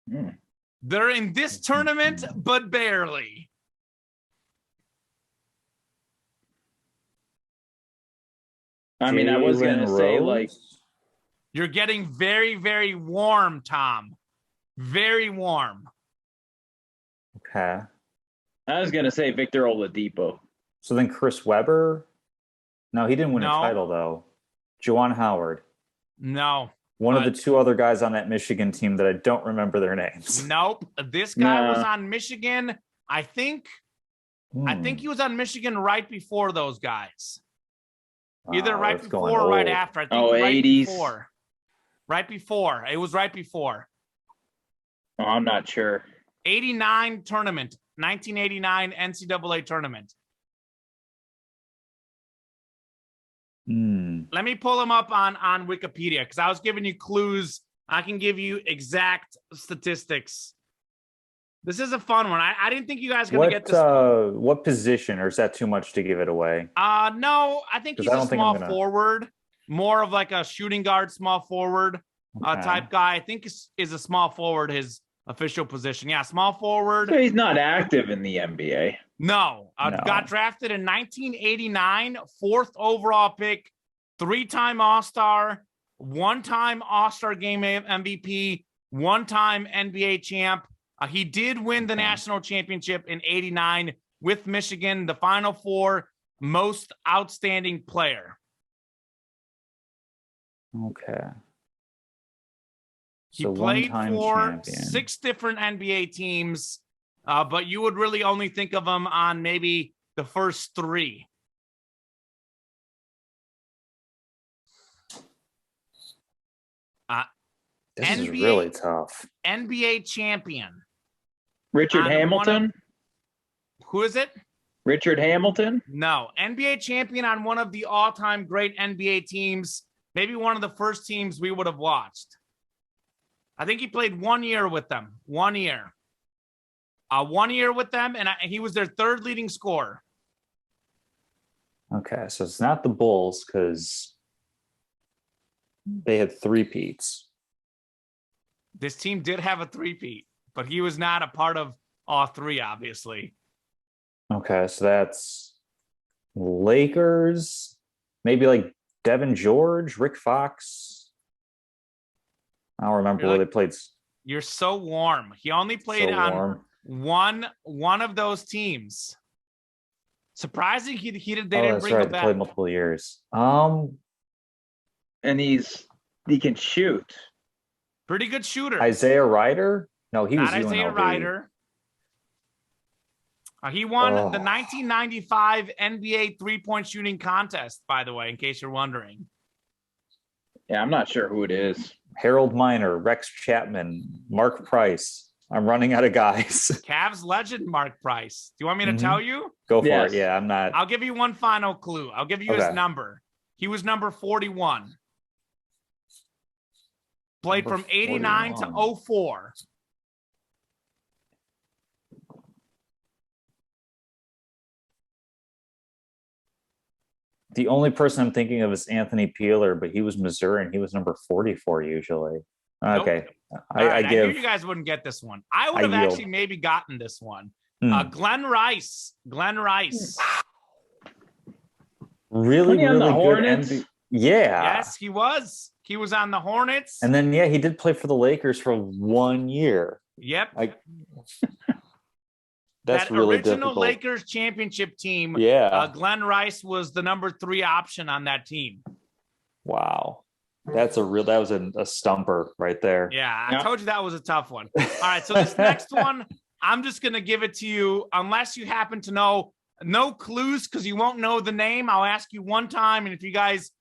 Hmm. They're in this tournament, but barely. I mean, I was going to Jalen say, Rose? like, You're getting very, very warm, Tom. Very warm. Okay. I was going to say Victor Oladipo. So then Chris Webber? No, he didn't win No. a title, though. Juwan Howard. No. One of the 2 other guys on that Michigan team that I don't remember their names. Nope. This guy was Nah. on Michigan. I think Hmm. he was on Michigan right before those guys. Either Wow, right that's going before or right old. after. I think Oh, right 80s. before. Right before. It was right before. Oh, I'm not sure. 89 tournament. 1989 NCAA tournament. Hmm. Let me pull them up on Wikipedia because I was giving you clues. I can give you exact statistics. This is a fun one. I didn't think you guys were going to get this one. What position, or is that too much to give it away? No, I think 'Cause he's I a don't think small I'm gonna- forward, more of like a shooting guard, small forward Okay. type guy. I think is a small forward his official position. Yeah, small forward. So he's not active in the NBA. No, No. got drafted in 1989, 4th overall pick, 3-time All-Star, 1-time All-Star game MVP, 1-time NBA champ. He did win the Okay. national championship in 89 with Michigan, the Final Four, most outstanding player. Okay. He So played one-time for champion. 6 different NBA teams, but you would really only think of him on maybe the first 3. This is NBA really tough. NBA champion. Richard On one Hamilton. Who is it? Richard Hamilton. No. NBA champion on one of the all-time great NBA teams. Maybe one of the first teams we would have watched. I think he played 1 year with them. 1 year. 1 year with them, and he was their 3rd leading scorer. Okay, so it's not the Bulls because they had 3 peats. This team did have a 3-peat, but he was not a part of all 3, obviously. Okay, so that's Lakers, maybe like Devin George, Rick Fox. I don't remember You're where like- they played. You're so warm. He only played So on warm. one of those teams. Surprising they Oh, didn't that's bring right. him They played back. multiple years. And he can shoot. Pretty good shooter. Isaiah Ryder? No, he was Not Isaiah UNLV. Ryder. He won Oh. the 1995 NBA three-point shooting contest, by the way, in case you're wondering. Yeah, I'm not sure who it is. Harold Miner, Rex Chapman, Mark Price. I'm running out of guys. Cavs legend Mark Price. Do you want me to Mhm. tell you? Go for Yes. it. Yeah, I'm not. I'll give you one final clue. I'll give you his Okay. number. He was number 41. Played Number from 89 to 41. 04. The only person I'm thinking of is Anthony Peeler, but he was Missouri and he was number 44 usually. Okay. All I right, I knew give you guys wouldn't get this one. I would I have yield. actually maybe gotten this one. Hmm. Glenn Rice. Glenn Rice. really, Wasn't he on really the good Hornets? Yeah. Yes, he was. He was on the Hornets. And then he did play for the Lakers for 1 year. Yep. That's that really original difficult. Lakers championship team. Yeah. Glenn Rice was the number 3 option on that team. Wow. That was a stumper right there. Yeah, I Yeah. told you that was a tough one. All right, so this next one, I'm just going to give it to you unless you happen to know. No clues because you won't know the name. I'll ask you one time, and if you guys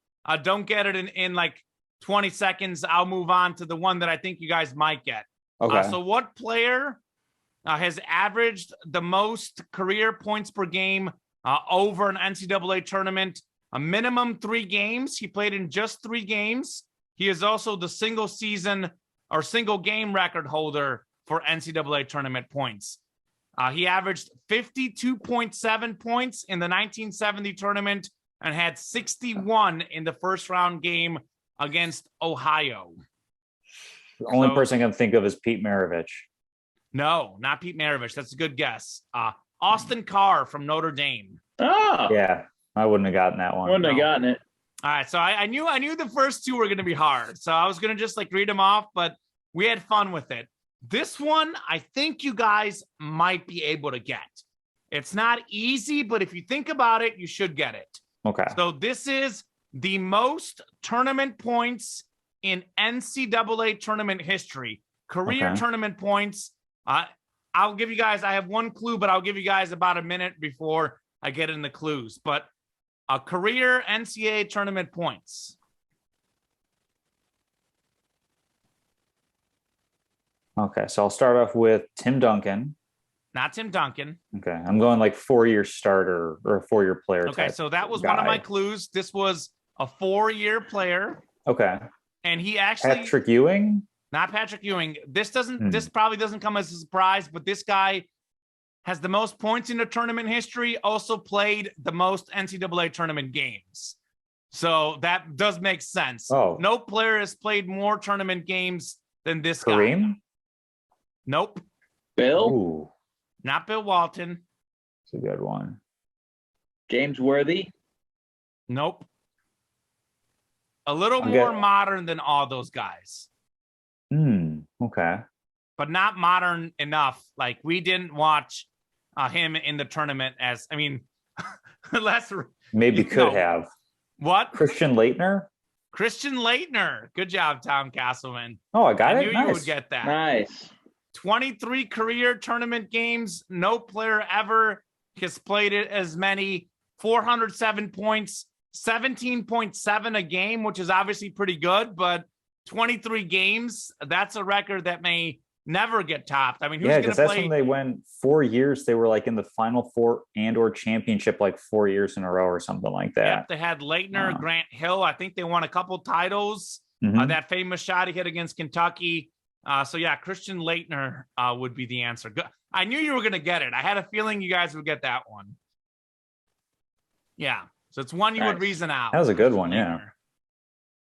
don't get it in like 20 seconds, I'll move on to the one that I think you guys might get. Okay. So what player has averaged the most career points per game over an NCAA tournament? A minimum 3 games. He played in just 3 games. He is also the single season or single game record holder for NCAA tournament points. He averaged 52.7 points in the 1970 tournament and had 61 in the first round game against Ohio. The only So- person I can think of is Pete Maravich. No, not Pete Maravich. That's a good guess. Austin Carr from Notre Dame. Oh, Yeah. I wouldn't have gotten that I one. wouldn't have gotten it. All right, so I knew the first 2 were going to be hard, so I was going to just like read them off, but we had fun with it. This one, I think you guys might be able to get. It's not easy, but if you think about it, you should get it. Okay. So this is the most tournament points in NCAA tournament history, career Okay. tournament points. I'll give you guys, I have one clue, but I'll give you guys about a minute before I get in the clues. But career NCAA tournament points. Okay. So I'll start off with Tim Duncan. Not Tim Duncan. Okay. I'm going like 4-year starter or a 4-year player. Okay, type so that was one of guy. my clues. This was a 4-year player, Okay. and he actually Patrick Ewing. not Patrick Ewing. This doesn't. Hmm. This probably doesn't come as a surprise, but this guy has the most points in the tournament history. Also played the most NCAA tournament games, so that does make sense. Oh. No player has played more tournament games than this guy. Kareem. Nope, Bill, Ooh, not Bill Walton. it's a good one. James Worthy. Nope. A little I'm more good. modern than all those guys, Okay. but not modern enough. Like we didn't watch him in the tournament as, I mean, less Maybe could No. have. what? Christian Leitner. Christian Leitner. Good job, Tom Castleman. Oh, I got I it. knew Nice. you would get that. Nice. 23 career tournament games. No player ever has played it as many. 407 points, 17.7 a game, which is obviously pretty good, but 23 games, that's a record that may never get topped. I mean, who's Yeah, going because to that's play? when they went 4 years. They were like in the Final Four and/or championship like 4 years in a row or something like that. Yep, they had Leitner, Wow. Grant Hill. I think they won a couple titles. Mhm. That famous shot he hit against Kentucky. So yeah, Christian Leitner would be the answer. I knew you were going to get it. I had a feeling you guys would get that one. Yeah, so it's one you would Nice. reason out. That was a good one, yeah. Leitner.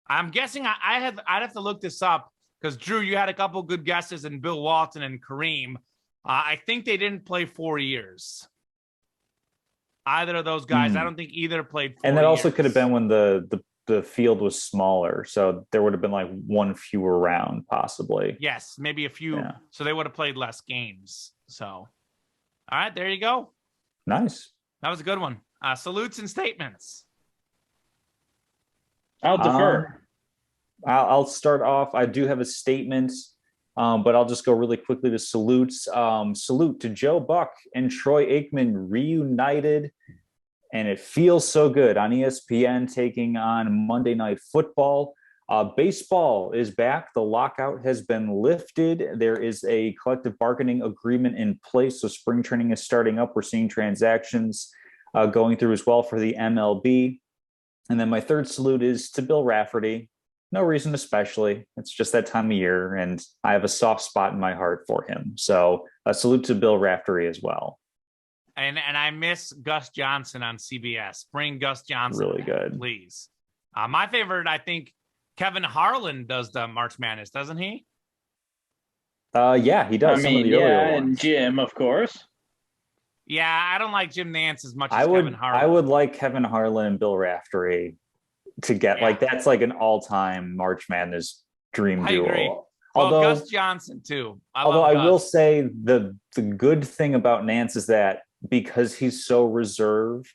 I'm guessing I'd have to look this up because Drew, you had a couple good guesses in Bill Walton and Kareem. I think they didn't play 4 years. Either of those guys, I don't think either played 4 And that also years. could have been when the field was smaller, so there would have been like one fewer round possibly. Yes, maybe a few. Yeah. So they would have played less games. So, all right, there you go. Nice. That was a good one. Salutes and statements. I'll defer. I'll start off. I do have a statement. But I'll just go really quickly to salutes. Salute to Joe Buck and Troy Aikman reunited. And it feels so good on ESPN taking on Monday Night Football. Baseball is back. The lockout has been lifted. There is a collective bargaining agreement in place. So spring training is starting up. We're seeing transactions going through as well for the MLB. And then my third salute is to Bill Raftery. No reason especially. It's just that time of year, and I have a soft spot in my heart for him. So a salute to Bill Raftery as well. And I miss Gus Johnson on CBS. Bring Gus Johnson Really back, good. please. My favorite, I think, Kevin Harlan does the March Madness, doesn't he? Yeah, he does. I mean, some of the earlier and ones. Jim, of course. Yeah, I don't like Jim Nance as much as I Kevin Harlan. would like Kevin Harlan and Bill Raftery to get like that's like an all-time March Madness dream I duo. agree. Although Gus Johnson too. I will say the good thing about Nance is that because he's so reserved,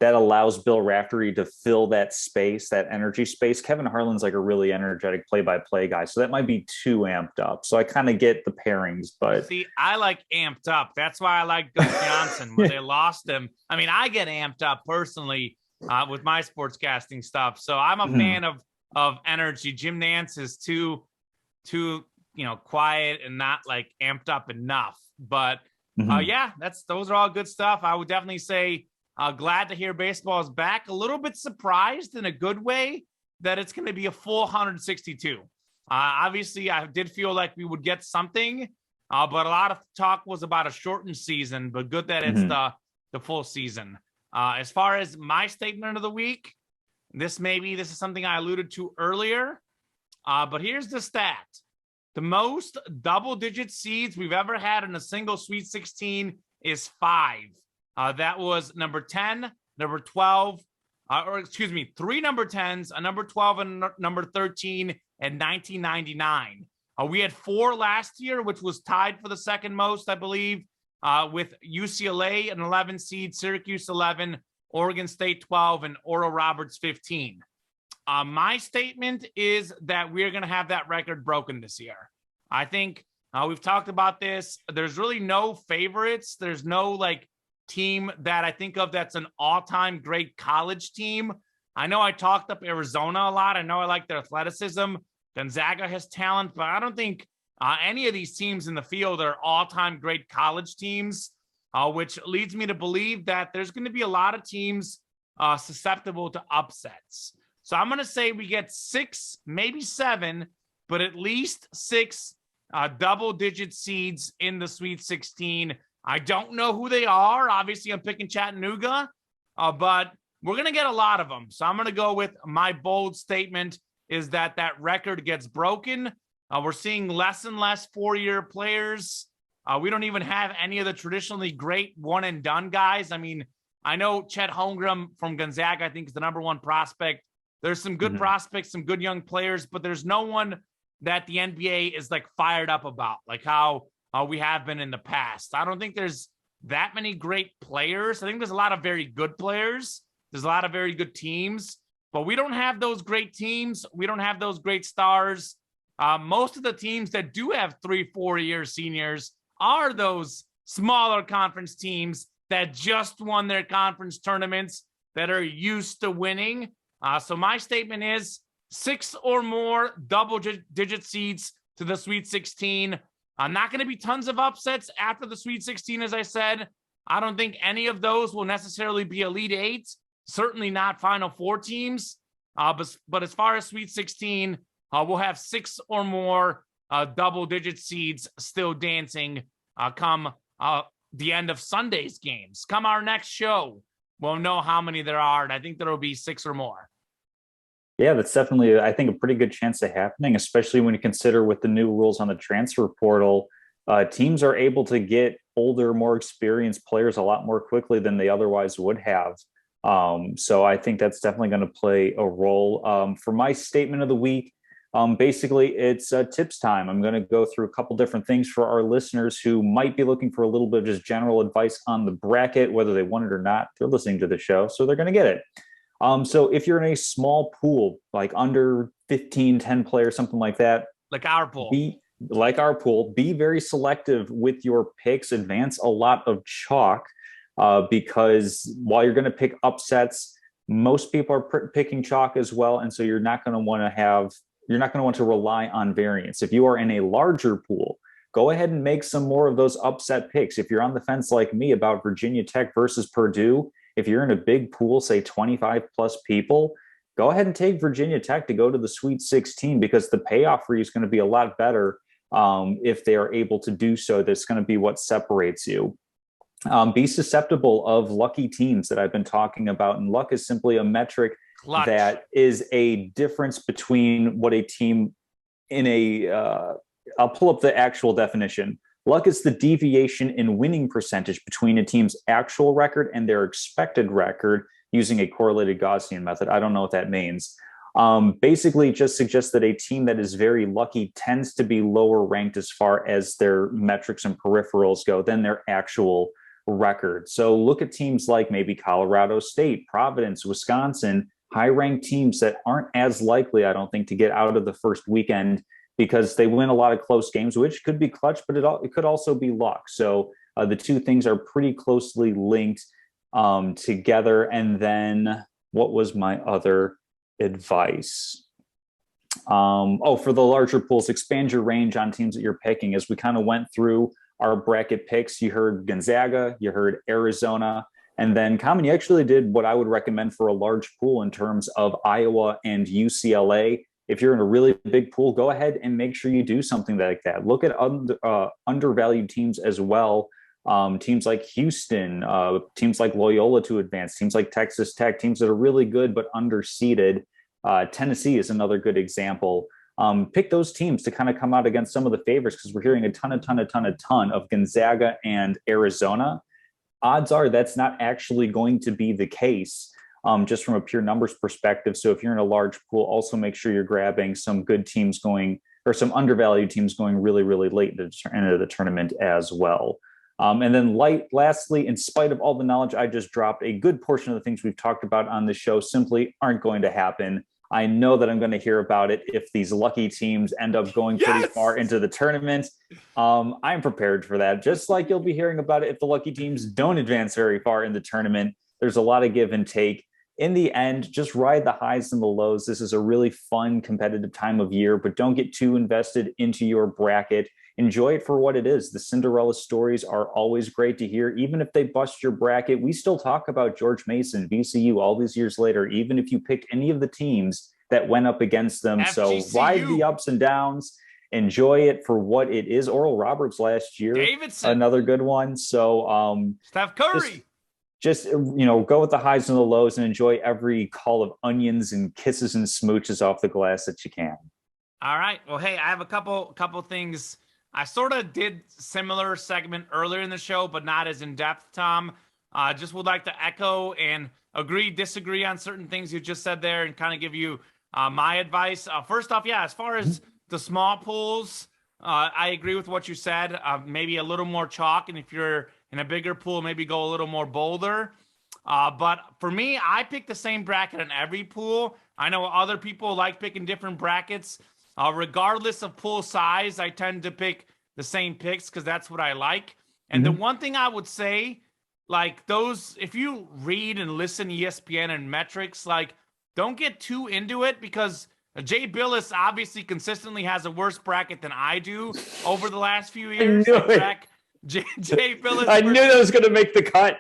that allows Bill Raftery to fill that space, that energy space. Kevin Harlan's like a really energetic play-by-play guy, so that might be too amped up. So I kind of get the pairings, but see, I like amped up. That's why I like Gus Johnson when they lost him. I mean, I get amped up personally with my sportscasting stuff. So I'm a fan of energy. Jim Nance is too quiet and not like amped up enough. But those are all good stuff. I would definitely say glad to hear baseball is back. A little bit surprised in a good way that it's going to be a full 162. Obviously, I did feel like we would get something, but a lot of talk was about a shortened season. But good that it's the full season. As far as my statement of the week, this is something I alluded to earlier, but here's the stat. The most double-digit seeds we've ever had in a single Sweet 16 is 5. That was number 10, number 12, three number 10s, a number 12, and number 13 in 1999. We had 4 last year, which was tied for the second most, I believe, with UCLA, an 11 seed, Syracuse 11, Oregon State 12, and Oral Roberts 15. My statement is that we're going to have that record broken this year. I think we've talked about this. There's really no favorites. There's no team that I think of that's an all-time great college team. I know I talked up Arizona a lot. I know I like their athleticism. Gonzaga has talent, but I don't think any of these teams in the field are all-time great college teams, which leads me to believe that there's going to be a lot of teams susceptible to upsets. So I'm going to say we get 6, maybe 7, but at least 6 double-digit seeds in the Sweet 16. I don't know who they are. Obviously, I'm picking Chattanooga, but we're going to get a lot of them. So I'm going to go with my bold statement is that record gets broken. We're seeing less and less 4-year players. We don't even have any of the traditionally great one-and-done guys. I mean, I know Chet Holmgren from Gonzaga, I think, is the number 1 prospect. There's some good prospects, some good young players, but there's no one that the NBA is fired up about, like how we have been in the past. I don't think there's that many great players. I think there's a lot of very good players. There's a lot of very good teams, but we don't have those great teams. We don't have those great stars. Most of the teams that do have 3-4-year seniors are those smaller conference teams that just won their conference tournaments, that are used to winning. So my statement is 6 or more double-digit seeds to the Sweet 16. Not going to be tons of upsets after the Sweet 16, as I said. I don't think any of those will necessarily be Elite 8, certainly not Final 4 teams. But as far as Sweet 16, we'll have 6 or more double-digit seeds still dancing come the end of Sunday's games. Come our next show, we'll know how many there are, and I think there will be 6 or more. Yeah, that's definitely, I think, a pretty good chance of happening, especially when you consider with the new rules on the transfer portal, teams are able to get older, more experienced players a lot more quickly than they otherwise would have. So I think that's definitely going to play a role. For my statement of the week, basically it's tips time. I'm going to go through a couple different things for our listeners who might be looking for a little bit of just general advice on the bracket, whether they want it or not. They're listening to the show, so they're going to get it. So if you're in a small pool, like under 15, 10 players, something like that, like our pool. like our pool, be very selective with your picks, advance a lot of chalk, because while you're going to pick upsets, most people are picking chalk as well. And so you're not going to want to rely on variance. If you are in a larger pool, go ahead and make some more of those upset picks. If you're on the fence like me about Virginia Tech versus Purdue, if you're in a big pool, say 25 plus people, go ahead and take Virginia Tech to go to the Sweet 16, because the payoff for you is going to be a lot better if they are able to do so. That's going to be what separates you. Be susceptible of lucky teams that I've been talking about. And luck is simply a metric that is a difference between what a team in a, I'll pull up the actual definition. Luck is the deviation in winning percentage between a team's actual record and their expected record using a correlated Gaussian method. I don't know what that means. Basically, it just suggests that a team that is very lucky tends to be lower ranked as far as their metrics and peripherals go than their actual record. So look at teams like maybe Colorado State, Providence, Wisconsin, high-ranked teams that aren't as likely, I don't think, to get out of the first weekend because they win a lot of close games, which could be clutch, but it could also be luck. So the two things are pretty closely linked together. And then what was my other advice? For the larger pools, expand your range on teams that you're picking. As we kind of went through our bracket picks, you heard Gonzaga, you heard Arizona, and then Common, you actually did what I would recommend for a large pool in terms of Iowa and UCLA. If you're in a really big pool, go ahead and make sure you do something like that. Look at undervalued teams as well. Teams like Houston, teams like Loyola to advance, teams like Texas Tech, teams that are really good but underseeded. Tennessee is another good example. Pick those teams to kind of come out against some of the favorites, because we're hearing a ton of Gonzaga and Arizona. Odds are that's not actually going to be the case, just from a pure numbers perspective. So if you're in a large pool, also make sure you're grabbing some good teams going, or some undervalued teams going really, really late into the tournament as well. And then lastly, in spite of all the knowledge I just dropped, a good portion of the things we've talked about on the show simply aren't going to happen. I know that I'm going to hear about it if these lucky teams end up going pretty far into the tournament. I'm prepared for that. Just like you'll be hearing about it if the lucky teams don't advance very far in the tournament. There's a lot of give and take. In the end, just ride the highs and the lows. This is a really fun, competitive time of year, but don't get too invested into your bracket. Enjoy it for what it is. The Cinderella stories are always great to hear. Even if they bust your bracket, we still talk about George Mason, VCU, all these years later, even if you picked any of the teams that went up against them. FGCU. So ride the ups and downs. Enjoy it for what it is. Oral Roberts last year, Davidson, another good one. So Steph Curry. Just go with the highs and the lows and enjoy every call of onions and kisses and smooches off the glass that you can. All right. Well, hey, I have a couple things. I sort of did similar segment earlier in the show, but not as in depth, Tom. Just would like to echo and agree, disagree on certain things you just said there and kind of give you my advice. First off, as far as the small pools, I agree with what you said. Maybe a little more chalk. And if you're in a bigger pool, maybe go a little more bolder. But for me, I pick the same bracket in every pool. I know other people like picking different brackets. Regardless of pool size, I tend to pick the same picks because that's what I like. And the one thing I would say, like those, if you read and listen to ESPN and metrics, like don't get too into it, because Jay Billis obviously consistently has a worse bracket than I do over the last few years. Jay Billis. I knew that was going to make the cut.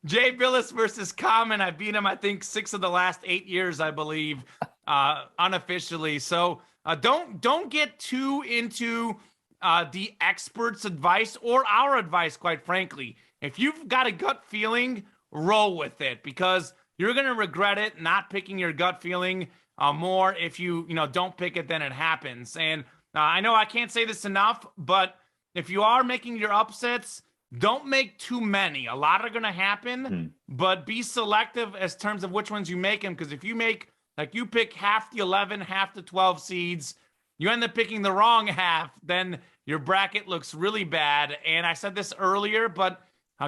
Jay Billis versus Common. I beat him, I think, 6 of the last 8 years, I believe, unofficially. So don't get too into the experts' advice or our advice, quite frankly. If you've got a gut feeling, roll with it, because you're going to regret it not picking your gut feeling more if you don't pick it, then it happens. And I know I can't say this enough, but if you are making your upsets, don't make too many. A lot are going to happen, but be selective as terms of which ones you make them. Because if you make, like you pick half the 11, half the 12 seeds, you end up picking the wrong half, then your bracket looks really bad. And I said this earlier, but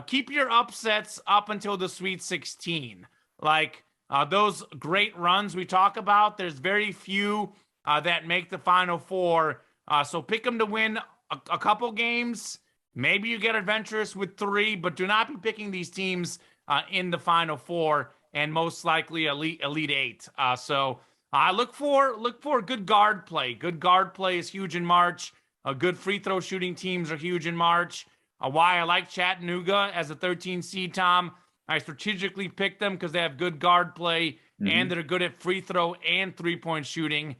keep your upsets up until the Sweet 16. Like those great runs we talk about, there's very few that make the Final Four So pick them to win a couple games. Maybe you get adventurous with 3, but do not be picking these teams in the Final Four and most likely Elite 8. So I look for good guard play. Good guard play is huge in March. Good free throw shooting teams are huge in March. Why I like Chattanooga as a 13 seed, Tom. I strategically picked them because they have good guard play and they're good at free throw and 3-point shooting,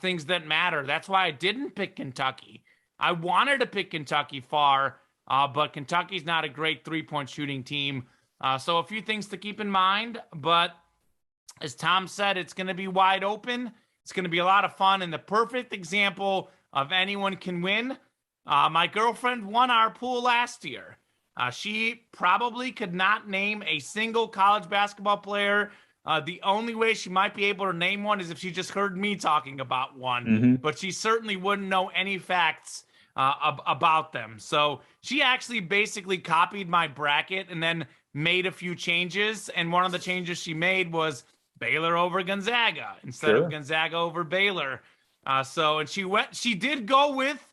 things that matter. That's why I didn't pick Kentucky. I wanted to pick Kentucky far, but Kentucky's not a great 3-point shooting team. So a few things to keep in mind, but as Tom said, it's going to be wide open. It's going to be a lot of fun and the perfect example of anyone can win. My girlfriend won our pool last year. She probably could not name a single college basketball player. The only way she might be able to name one is if she just heard me talking about one, but she certainly wouldn't know any facts about them. So she actually basically copied my bracket and then made a few changes. And one of the changes she made was Baylor over Gonzaga instead of Gonzaga over Baylor. And she did go with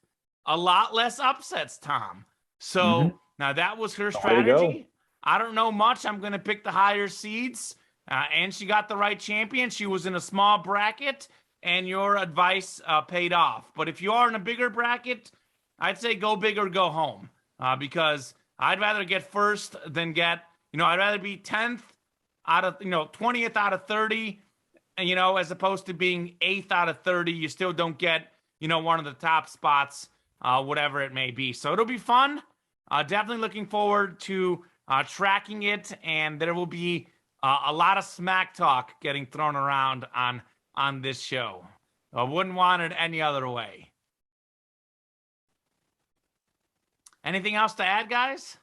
a lot less upsets, Tom. So now that was her strategy. I don't know much. I'm going to pick the higher seeds. And she got the right champion. She was in a small bracket, and your advice paid off. But if you are in a bigger bracket, I'd say go big or go home, because I'd rather get first than get, I'd rather be 10th out of, 20th out of 30, as opposed to being 8th out of 30. You still don't get, one of the top spots, whatever it may be. So it'll be fun. Definitely looking forward to tracking it, and there will be a lot of smack talk getting thrown around on this show. I wouldn't want it any other way. Anything else to add, guys?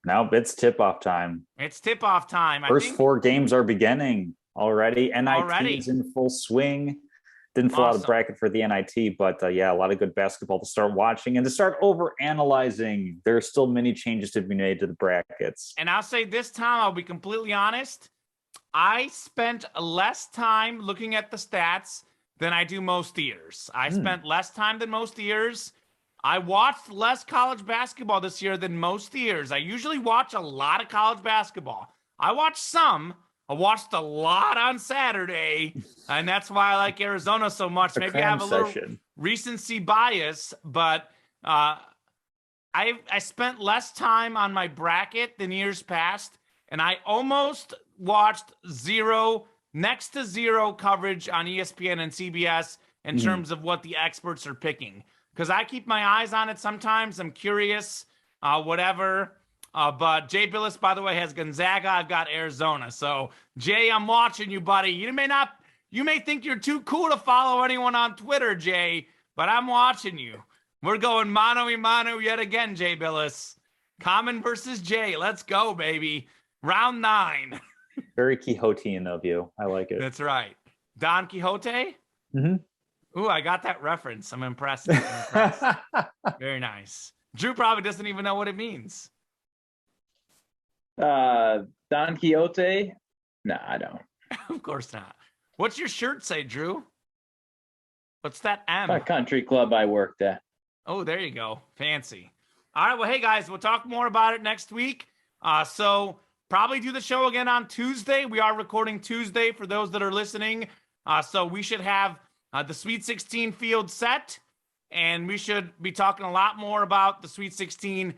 No, it's tip-off time. It's tip-off time. First 4 games are beginning already. NIT is in full swing. Didn't fill out a bracket for the NIT, but a lot of good basketball to start watching and to start over-analyzing. There are still many changes to be made to the brackets. And I'll say this, Tom, I'll be completely honest. I spent less time looking at the stats than I do most years. I spent less time than most years. I watched less college basketball this year than most years. I usually watch a lot of college basketball. I watched some. I watched a lot on Saturday, and that's why I like Arizona so much. Maybe I have a little recency bias, but I spent less time on my bracket than years past, and I almost watched next to zero coverage on ESPN and CBS in terms of what the experts are picking. Because I keep my eyes on it sometimes. I'm curious, whatever. But Jay Billis, by the way, has Gonzaga. I've got Arizona. So, Jay, I'm watching you, buddy. You may think you're too cool to follow anyone on Twitter, Jay, but I'm watching you. We're going mano a mano yet again, Jay Billis. Common versus Jay. Let's go, baby. Round 9. Very Quixotean of you. I like it. That's right. Don Quixote? Ooh, I got that reference. I'm impressed. Very nice. Drew probably doesn't even know what it means. Don Quixote? No, I don't. Of course not. What's your shirt say, Drew? What's that M? A country club I worked at. Oh, there you go. Fancy. All right. Well, hey, guys, we'll talk more about it next week. So probably do the show again on Tuesday. We are recording Tuesday for those that are listening. So we should have the Sweet 16 field set, and we should be talking a lot more about the Sweet 16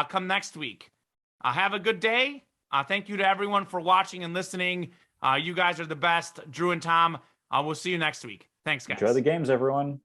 come next week. Have a good day. Thank you to everyone for watching and listening. You guys are the best. Drew and Tom, we'll see you next week. Thanks, guys. Enjoy the games, everyone.